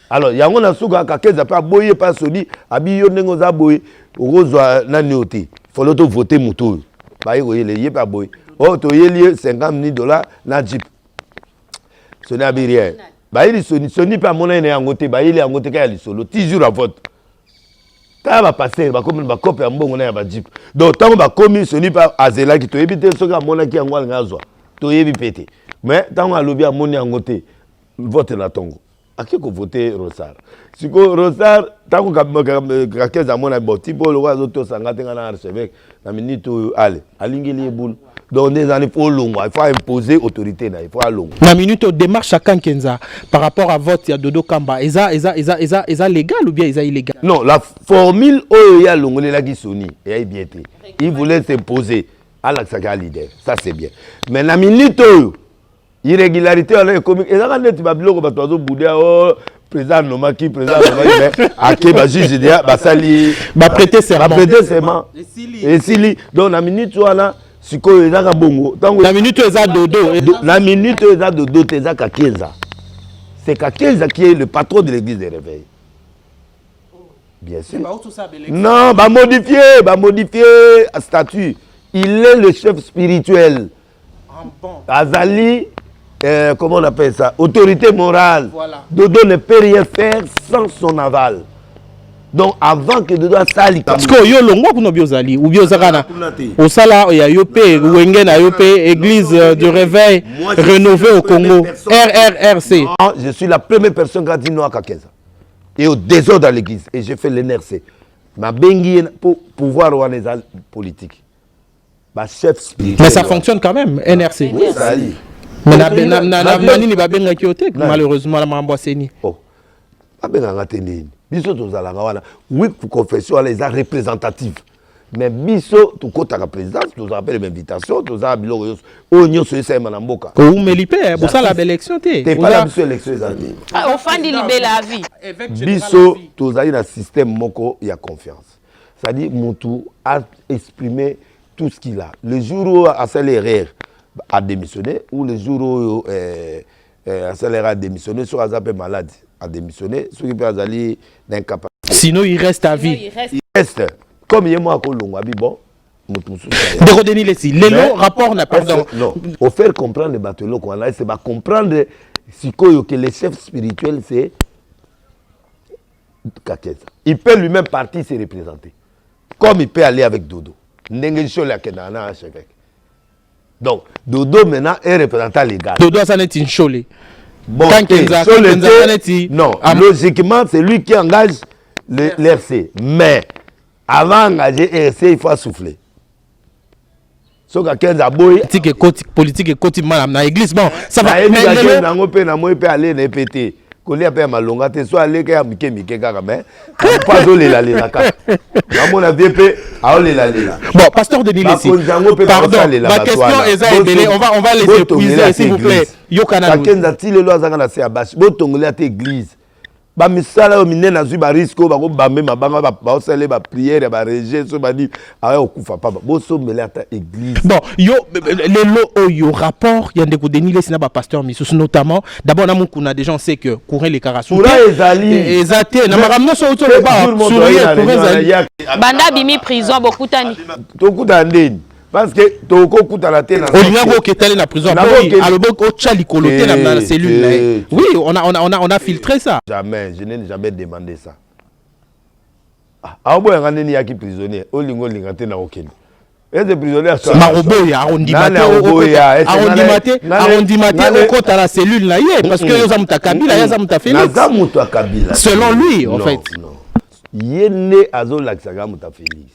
Alors, il y a un souga qui a pas boyé par Sony, Abiyo Nengoza boy, Rosa Naniote. Il faut l'auto voter Moutou. Il y a pas boy. Oh, tu as 50 000 $, na Jeep. Ce n'est rien. Ce n'est pas mon aîné en côté, il est en côté qui solo. 10 jours à vote. Quand va passer, va comme une copie en bon, on a un jeep. Donc, tant que commis, ce n'est pas Azela qui te évite ce que mon qui en voit un tu évites pété. Mais tant que lobby à mon en côté, vote la tongo. À qui vous votez Rosar? Si que Rosar, tant que quelqu'un a mon aboti, pour le roi d'auto sangaté en archevêque, la minute allez, à l'ingénieur boule. Donc, des années pour long, il faut imposer autorité, il faut long. La minute au démarche chacun Kenza par rapport à vote, il y a Dodo Kamba. Est-ce légal ou bien est illégal? Non, la formule où il y a l'ongole là qui sonne, et bien été. Il voulait s'imposer à l'Axaka leader. Ça c'est bien. Mais la minute où irrégularité à l'économie, et là quand tu vas bloquer, tu vas bouder oh président Nomaki, président Nomaki, à qui va juge dire, bah sali, bah prêter serment. Et si donc la minute où là. La minute où Dodo. La minute où Dodo, c'est Kakenza. C'est Kakenza qui est le patron de l'église des réveils. Bien sûr. Non, va modifier le statut. Il est le chef spirituel. Azali, comment on appelle ça? Autorité morale. Voilà. Dodo ne peut rien faire sans son aval. Donc avant que Dodo sali parce que yo longo kuno biozali ou biozakana au sala ya yopé wengena yopé église de réveil rénovée au Congo RRRC. Je suis la première personne qui a dit non à Kakenza et au désordre dans l'église et j'ai fait l'NRC. Ma bengi pour pouvoir organiser politique. Ma chef spirituel. Mais ça fonctionne quand même NRC. Oui, ça y est. Mais nani ba benga kiote malheureusement la mamboiseni. Oh. Ba benga ngateni. Biso tozalanga wana oui confession les a représentative mais biso to kota la présidence nous appelle l'invitation nous a biloko onyo so esa na mboka ko umelipe bosa la élection té pas la biso élection ezali au fandi libé la vie biso tozali na système moko ya confiance ça dit mutu a exprimé tout ce qu'il a le jour où accéléré a démissionné ou le jour où accéléré a démissionné soit azapé malade a démissionné, ceux qui peuvent aller d'incapacité. Sinon, il reste à vie. Il reste. Comme il y a moi à Colombo, bon, le rapport n'a pas pardon. Non, pour faire comprendre les bateaux qu'on a, c'est pas comprendre que le chef spirituel, c'est Kakenza. Il peut lui-même partir se représenter. Comme il peut aller avec Dodo. Donc, Dodo maintenant est représentant légal. Dodo, ça n'est une chole. Bon, non, logiquement, c'est lui qui engage l'RC. Mais avant d'engager l'RC, il faut souffler. So ka Kenza boy politique et quotidien dans l'église bon ça va mais on peut aller répéter koli a pas malonga te soit aller ka mike kaka mais pas doler la ka à mon avis pe a le la bon pasteur Denis Lessi pardon ma question est on va laisser épuiser s'il vous plaît Yokana Kenza ti le loza na se abash bo tongole à église ba misala o mine na zui ba risque ba ko bambe mabanga ba osale ba prière ba rejet so ba di aya okufa pa bo so melata église. Bon, yo les lots yo rapport y a des Denis les sina ba pasteur Missus notamment d'abord na mukuna des gens sait que courir les carasous. Pour ezali ezate na maramno so to le ba sourire pour ezali. Banda bimi prison beaucoup tani. To kuta ndeni parce que to ko kuta la tena. Olinga ko ketale na prison. Alobok o chali koloté na la cellule. Oui, on a filtré ça. Jamais, je n'ai jamais demandé ça. Ah bon, on est ni prisonnier. Olingo lingate na okeni. Et des prisonniers à Maroboya, arrondimate au côté à la cellule là, parce que Yosa Kabila, Yosa Félix. Selon lui, en fait. Non. Yéné Azo Laksaga Mouta Félix.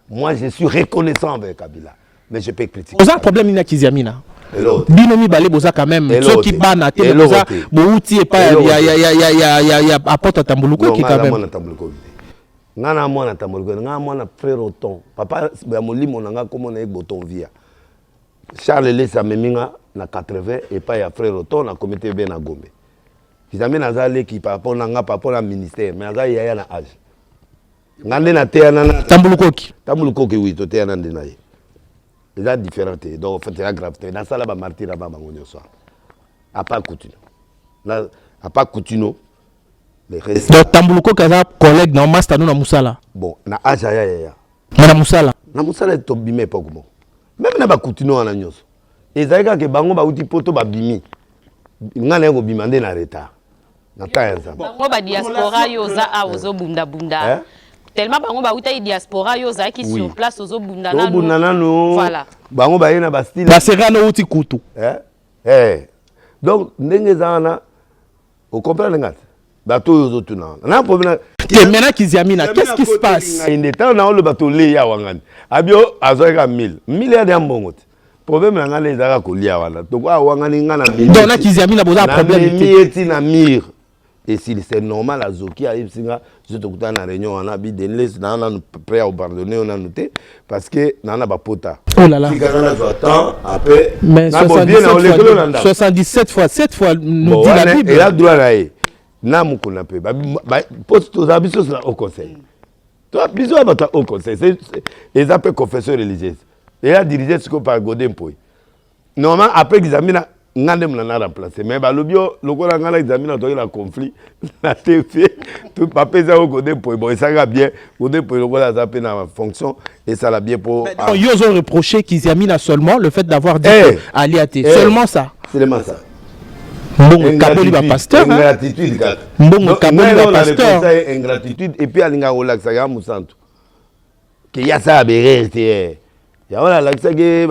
Moi, je suis reconnaissant avec Kabila, mais je peux critiquer. Vous avez un problème avec Kiziamina. Binomi balé boza quand même. Ceux qui banent, t'es boza, bouti et pas, il y a apporte à Tambuluko qui quand même. Ngana mwana tambolgo ngana mwana frère Oton papa ya molimo nanga comme na boton via Charles Lesa meminga na 80 et pas ya frère Oton na comité ben na Gombe kizamé na zale ki papa nanga papa na ministère mais aza yaya na âge ngande na te na tambuluko ki oui to te na ndina ye eza différent donc fait la gravité na sala ba martyr ba bangonyo so a pas coutume na a pas coutume. Donc Tambuluko kaza collègue na master na musala. Bon, na aja ya. Na musala. Na musala to bimé pas comment. Même na ba kutino na nyoso. Ezaika ke bango ba uti poto ba bimi. Ngana ngo bimande na retard. Na tayanza. Bango ba diaspora yo za a ozo bunda bunda. Tellement bango ba uta diaspora yo za qui sur place ozo bunda na. Bunda nano. Voilà. Bango ba yena ba style. Ba serano uti kutu. Donc ndenge zana au comprendre ngat. Bateau aux problème. Maintenant Kiziamina, qu'est-ce qui se passe? Il est temps dans le bateau Léa Wangan. Abio Azoka 1000. Milliards d'ambongot. Problème là les ara kolia wala. Donc Wangan ngana 1000. Donc là Kiziamina boza problème. Mieti na mir. Et si c'est normal Azoki a ibsinga, je te kuta na réunion on a bi denles na on prêt à pardonner on a noté parce que na ba pota. Oh là là. Si kana attend après mais 77 fois 7 fois nous dit la Bible. Et là droit là. Na mukuna pe poste aux abisos au conseil toi biso abata au conseil c'est les appels confesseurs religieux et a dirigé ce que par Godin Poy normalement après examina ngande mna remplacer mais ba lobio lokola ngala examina to il a conflit la TV tout papa za au Godin Poy bon ça va bien Godin Poy lokola ça peut na fonction et ça l'a bien pour ils ont reproché Kiziamina seulement le fait d'avoir dit Aliaté seulement ça seulement ça. Bon, Kaboli va pasteur. Ingratitude. Bon, Kaboli va pasteur. Ingratitude et puis alinga relax ya musantu. Que ya ça berete. Ya wala laksa ke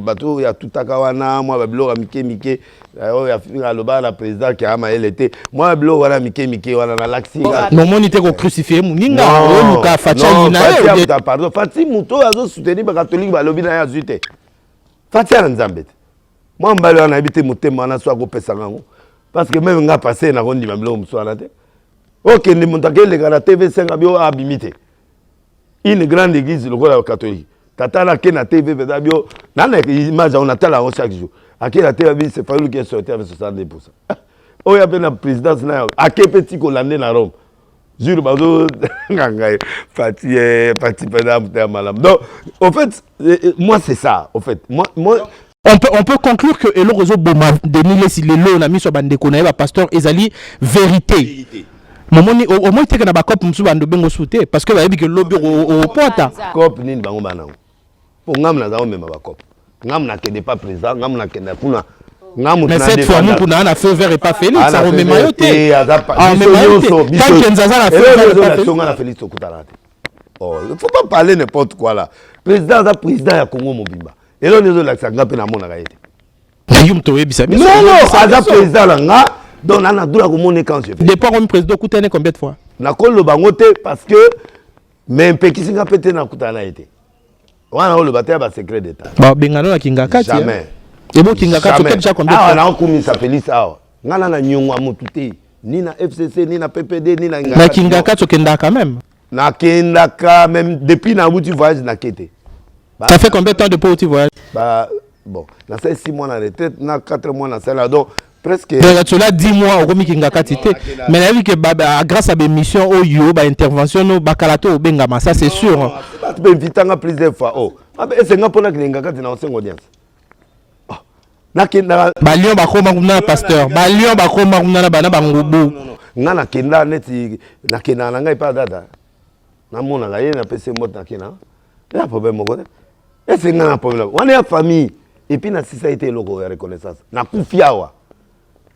bato ya tutakawana moi ba bilo mike ya finga loba la président qui a ma LT. Moi bilo wala mike wana na laksi. Non moni te ko crucifier muninga o luka facha ina. Pardon, Fati muto azo soutenir ba catholique ba lobi na ya zuite. Fati na Nzambete. Moi, je suis habité à parce que même si passé na rondi mamlo muswana te. OK, ni montake le la TV5 abio abimité. Une grande église le catholique. Tata na ke na TV bedabio na na image on attend chaque jour. À la TV c'est fallu qu'il sorte avec 70%. Oh ya na présidence na à ke petit colandé na Rome. Jure bazo ngangai parti pedam te malam. Donc en fait moi c'est ça en fait. Moi on peut conclure que le réseau Boma Denis les lots on a mis sur bande konaïba pasteur Ezali vérité. Momoni au moins te kana ba cop musu bando bengo souté parce que ba yebi que lobby au pointa. Cop nini bango bana. Pour ngam na za même ba cop. Ngam na kende pas présent, ngam na kende kuna. Mais cette fois nous pour na feu vert et pas Félix ça remet mayoté. Ah mais mayoté. Quand Kenzaza na feu vert et pas Félix. Na Félix okutarate. Oh, il faut pas parler n'importe quoi là. Président za président ya Congo Mobimba. Et là, nous avons peu na mona gaïté. Non, Aza président là, nga, donc on a droit à quand je fais. Départ comme président Koutane combien de fois? Na kolo bangote parce que même pe kisinga pété na Koutana été. On a le bataille ba secret d'état. Bah bengano na kingakati. Jamais. Et bon kingakati peut déjà combien de fois? Ah, on a comme ça Félix ah. Nga na nyongwa motuté, ni na FCC, ni na PPD, ni na ngakati. Na kingakati okenda quand même. Na kenda même depuis na bouti voyage na kété. Ça fait combien de temps de petit voyage? Bah, bon, na 6 mois na retraite, na 4 mois na salaire. Donc, presque tu l'as 10 mois au Romi Kingakatite. Mais la vie que grâce à des missions au yo, intervention no bakalato au Bengama, ça c'est sûr. Tu peux inviter plusieurs fois. Oh, c'est nga pona Kingakati na ancienne audience. Balion bakoma kuna pasteur. Balion bakoma kuna bana bangubu. Nga na kenda neti na kenda na ngai pa dada. Na mona ga yena pese mot na kena. Ya problème moko. Et c'est nga na problème. On est en famille et puis na société loko ya reconnaissance. Na kufiawa.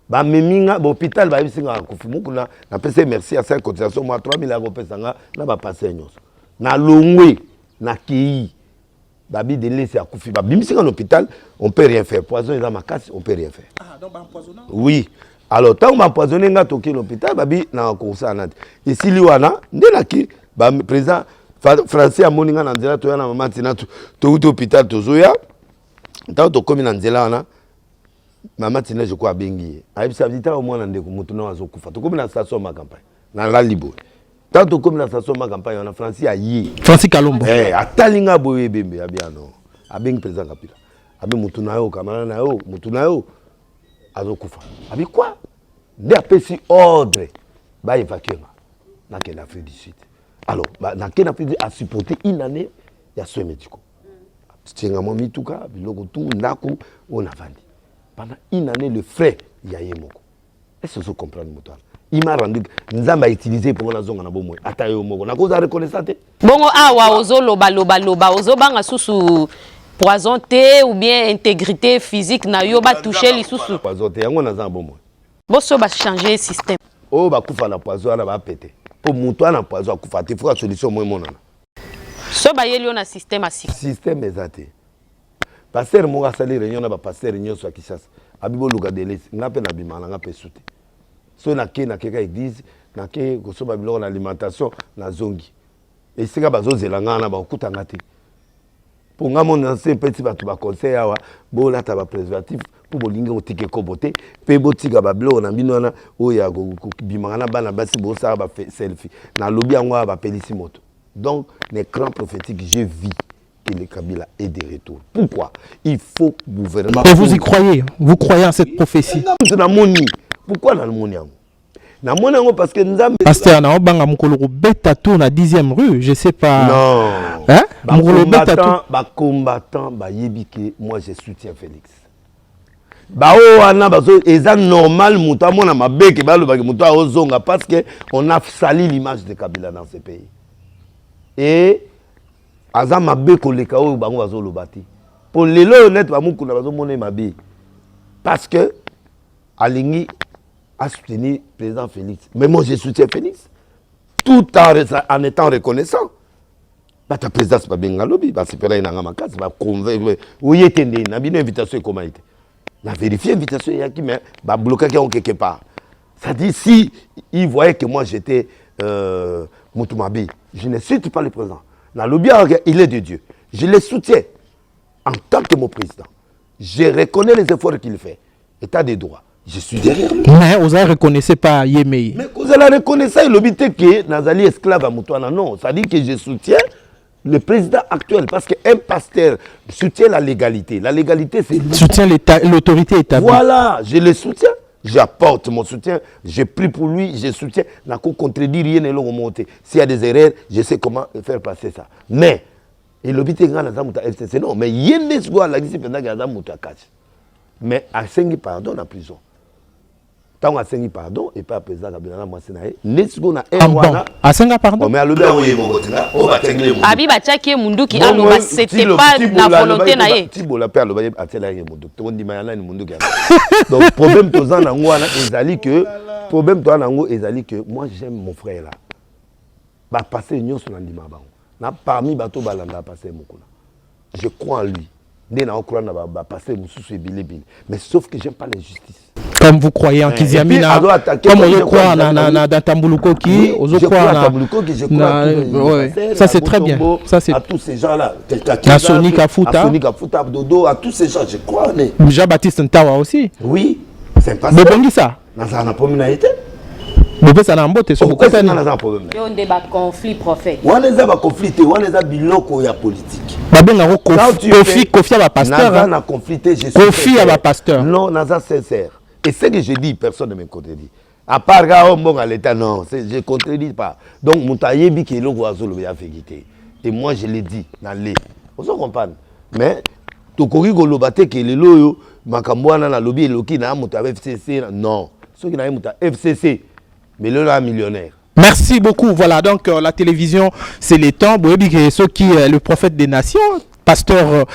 Ba meminga ba hôpital ba bisinga kufi mukuna na pese merci à sa cotisation moi 3000 euros pesa nga na ba passer nyos. Na longwe na kii. Babi de laisser à Koufi. Babi, si on est en hôpital, on ne peut rien faire. Poison est dans ma casse, on ne peut rien faire. Ah, donc empoisonnant? Oui. Alors, tant qu'on m'a empoisonné, on a toqué l'hôpital, Babi, on a couru ça à Nantes. Et si l'Iwana, le président français a moninga Nanzela, tu as un maman, tu as tout l'hôpital, tu as tant que comme Nanzela, maman, tu as je crois, Bengi. Aïe, ça veut dire au moins, on a des moutons à Zokoufa. Tu as comme la station de ma campagne, dans la Libo. Tant que la station de ma campagne, on a Francis à Yé. Francis Kalombo. Eh, à Talinga Boye Bembe, à bien non. À bien président Kapila. À bien Moutunayo, Kamaranayo, Moutunayo, à Zokoufa. À bien quoi? Dès après si ordre, bah évacuer. N'a qu'un Afrique du Sud. Alors, n'a qu'un Afrique du Sud a supporté une année, il y a ce médicaux. C'est un moment mitouka, biloko tout, naku, on a vendu. Pendant une année, le frais, il y a Yemoko. Est-ce que vous comprenez, Moutoir? Il m'a rendu nzamba utilisé pour la zone na bomwe atayo moko na cause reconnaissante bongo awa ozo loba ozo banga susu poison té ou bien intégrité physique na yo ba toucher li susu poison té yango na za bomwe boso ba changer système oh ba kufa na poison na ba pété pour muto na poison kufa té faut solution moi monana so ba yeli na système asik système ezate pasteur mo ga sali réunion na ba pasteur nyoso a Kishasa abibo luka deles ngape na bimala ngape souté. So na keka église na ke kosoba biloko na alimentation na zongi et sika bazozela ngana ba okutanga te pour nga mon ancien petit bato ba conseil awa bo lata ba préservatif pour bolinga otike kobote pe botika ba biloko na bino na oya bimanga na bana basi bo sa ba selfie na lobi yango ba pelisi moto donc l'écran prophétique je vis que le Kabila est de retour. Pourquoi? Il faut gouvernement. Et vous y croyez? Vous croyez en cette prophétie? Pourquoi dans le monde? Parce que nous avons... Pasteur, na obanga mukolo beta tour na 10e rue, je sais pas. Non. Hein? Combattant, yebike, moi je soutiens Félix. C'est normal, parce qu'on a sali l'image de Kabila dans ce pays. Et Azam pour les honnêtes, parce que Alingi a soutenu le président Félix. Mais moi, je soutiens Félix. Tout en étant reconnaissant. Le président, c'est pas bien lobby. C'est pas bien dans ma case. Où il était né? Il y a une invitation. Comment il était? Il a vérifié l'invitation. Il y a qui mais bloqué quelque part. Ça dit, si il voyait que moi, j'étais Moutumabi, je ne soutiens pas le président. Dans le lobby, il est de Dieu. Je le soutiens en tant que mon président. Je reconnais les efforts qu'il fait. État des droits. Je suis derrière lui. Mais vous ne reconnaissez pas Yemei. Mais vous allez reconnaître il obite que Nazali esclave à Moutouana. Non, ça dit que je soutiens le président actuel parce qu'un pasteur soutient la légalité. La légalité, c'est... Soutient l'autorité établie. Voilà, je le soutiens. J'apporte mon soutien. Je prie pour lui, je soutiens. Je ne contredis rien et l'on monte. S'il y a des erreurs, je sais comment faire passer ça. Mais, il obite que Nazamouta FCC. Non, mais il y a des gens qui ont Nazamouta Kachi. Mais à 5 pardon en prison. Tant à 5 pardon et pas président Kabila moi c'est naé. Nesgo na Erwana. À 5 pardon. Mais à le bien oui mokotina. O ba tengle mundu. Abi ba tchaki mundu ki aloba c'était pas la volonté naé. Tibo la père loba atela ye mundu. To ndi mayana ni mundu ki. Donc problème tozan na ngwana ezali que problème to na ngo ezali que moi j'aime mon frère là. Ba passer nyonso na ndima bango. Na parmi bato balanda passer mokuna. Je crois en lui. Mais sauf que j'aime pas l'injustice. Comme vous croyez en Kiziamina, comme on croit dans Tambulukoki, on croit en... Ça c'est très bien. Ça c'est... À tous ces gens-là. À Sonic Afuta. À Dodo, à tous ces gens, je crois. Jean-Baptiste Ntawa aussi. Oui, c'est pas ça. Mais ça. Ça n'a pas été. Mais ça n'a pas été. Pourquoi ça n'a pas problème? Il y a un débat conflit prophète. On les a pas conflité, on les a biloko ya politique. Kofi à la pasteur. Naza n'a conflité, je suis Kofi à la pasteur. Non, Naza sincère. Et ce que je dis, personne ne me contredit. À part à l'État, non, je ne contredis pas. Donc, Moutayebi qui est le roi Zolo a fait quitter. Et moi, je l'ai dit dans les. On se comprend. Mais, Tokori Golobate qui est le loyo, Makamboana na lobby et Loki na Mouta FCC, non. Ceux qui n'ont Mouta FCC, mais le là millionnaire. Merci beaucoup. Voilà, donc la télévision, c'est les temps. Ceux qui le prophète des nations, pasteur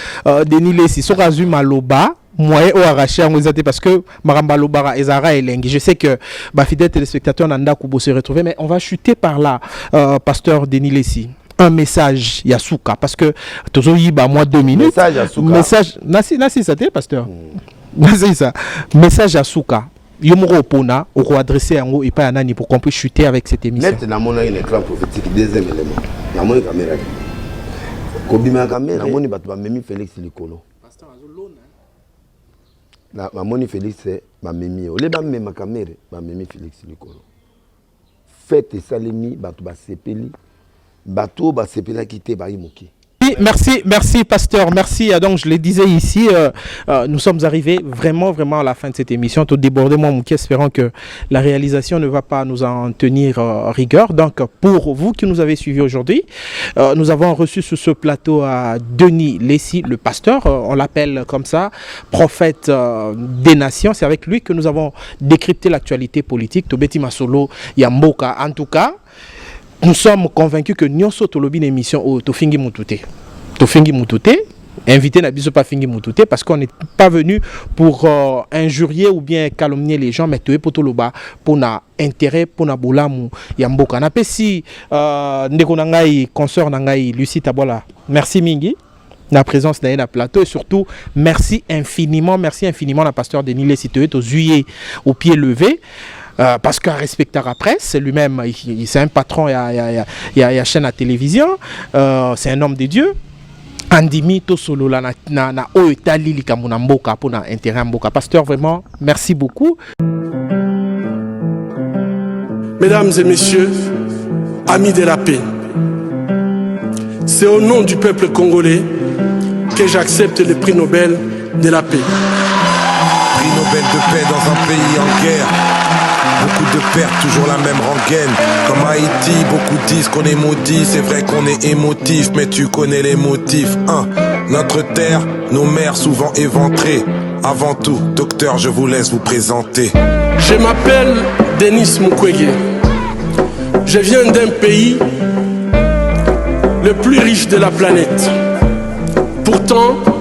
Denis Lessi, Sorazu Maloba. Moi, au arraché parce que Maramba Lobara Ezara et Lengi. Je sais que fidèles téléspectateurs Nanda Kubo se retrouver, mais on va chuter par là, pasteur Denis Lessi. Un message Yasuka, parce que toujours y a moins 2 minutes. Message Yasuka. Message, nasi ça t'es pasteur. Nasi ça. Message Yasuka. Yomoro Pona, on va adresser un mot et pas un ani pour qu'on puisse chuter avec cette émission. Net, na mona un écran prophétique, deuxième élément. Na mona caméra. Kobima caméra, na mona batba memi Félix Likolo. Pasteur Azolone. Na moni Félix c'est ma memi. Ole ba mema caméra, ba memi Félix Likolo. Faites salemi batba sepeli. Bateau ba sepela quitté ba imoki. Merci pasteur, merci. Donc je le disais ici, nous sommes arrivés vraiment à la fin de cette émission. Tout débordé, moi, espérant que la réalisation ne va pas nous en tenir rigueur. Donc pour vous qui nous avez suivis aujourd'hui, nous avons reçu sur ce plateau à Denis Lessi, le pasteur, on l'appelle comme ça, prophète des nations. C'est avec lui que nous avons décrypté l'actualité politique. Tobeti Masolo, Yamboka. En tout cas, nous sommes convaincus que Nyonso Tolobi l'émission au Tofingi Moutouté. Tofingi Moutouté, invité Nabiso pas Fingi Moutouté, parce qu'on n'est pas venu pour injurier ou bien calomnier les gens, mais Toé Potoloba pour na intérêt pour na bolamu Yamboka. Na pesi ndeko nangai consort nangai Lucie Tabola. Merci Mingi. La présence dans le plateau et surtout merci infiniment la pasteur Denis Lessi au juillet au pied levé. Parce qu'un respecteur à presse, lui-même, c'est un patron, il y a chaîne à télévision, c'est un homme de Dieu. Andimi to solo la na o etali likamuna mboka pour na intérêt mboka. Pasteur, vraiment, merci beaucoup. Mesdames et messieurs, amis de la paix, c'est au nom du peuple congolais que j'accepte le prix Nobel de la paix. Prix Nobel de paix dans un pays en guerre. Beaucoup de pertes, toujours la même rengaine. Comme Haïti, beaucoup disent qu'on est maudit. C'est vrai qu'on est émotif, mais tu connais les motifs. Notre terre, nos mères souvent éventrées. Avant tout, docteur, je vous laisse vous présenter. Je m'appelle Denis Mukwege. Je viens d'un pays le plus riche de la planète. Pourtant,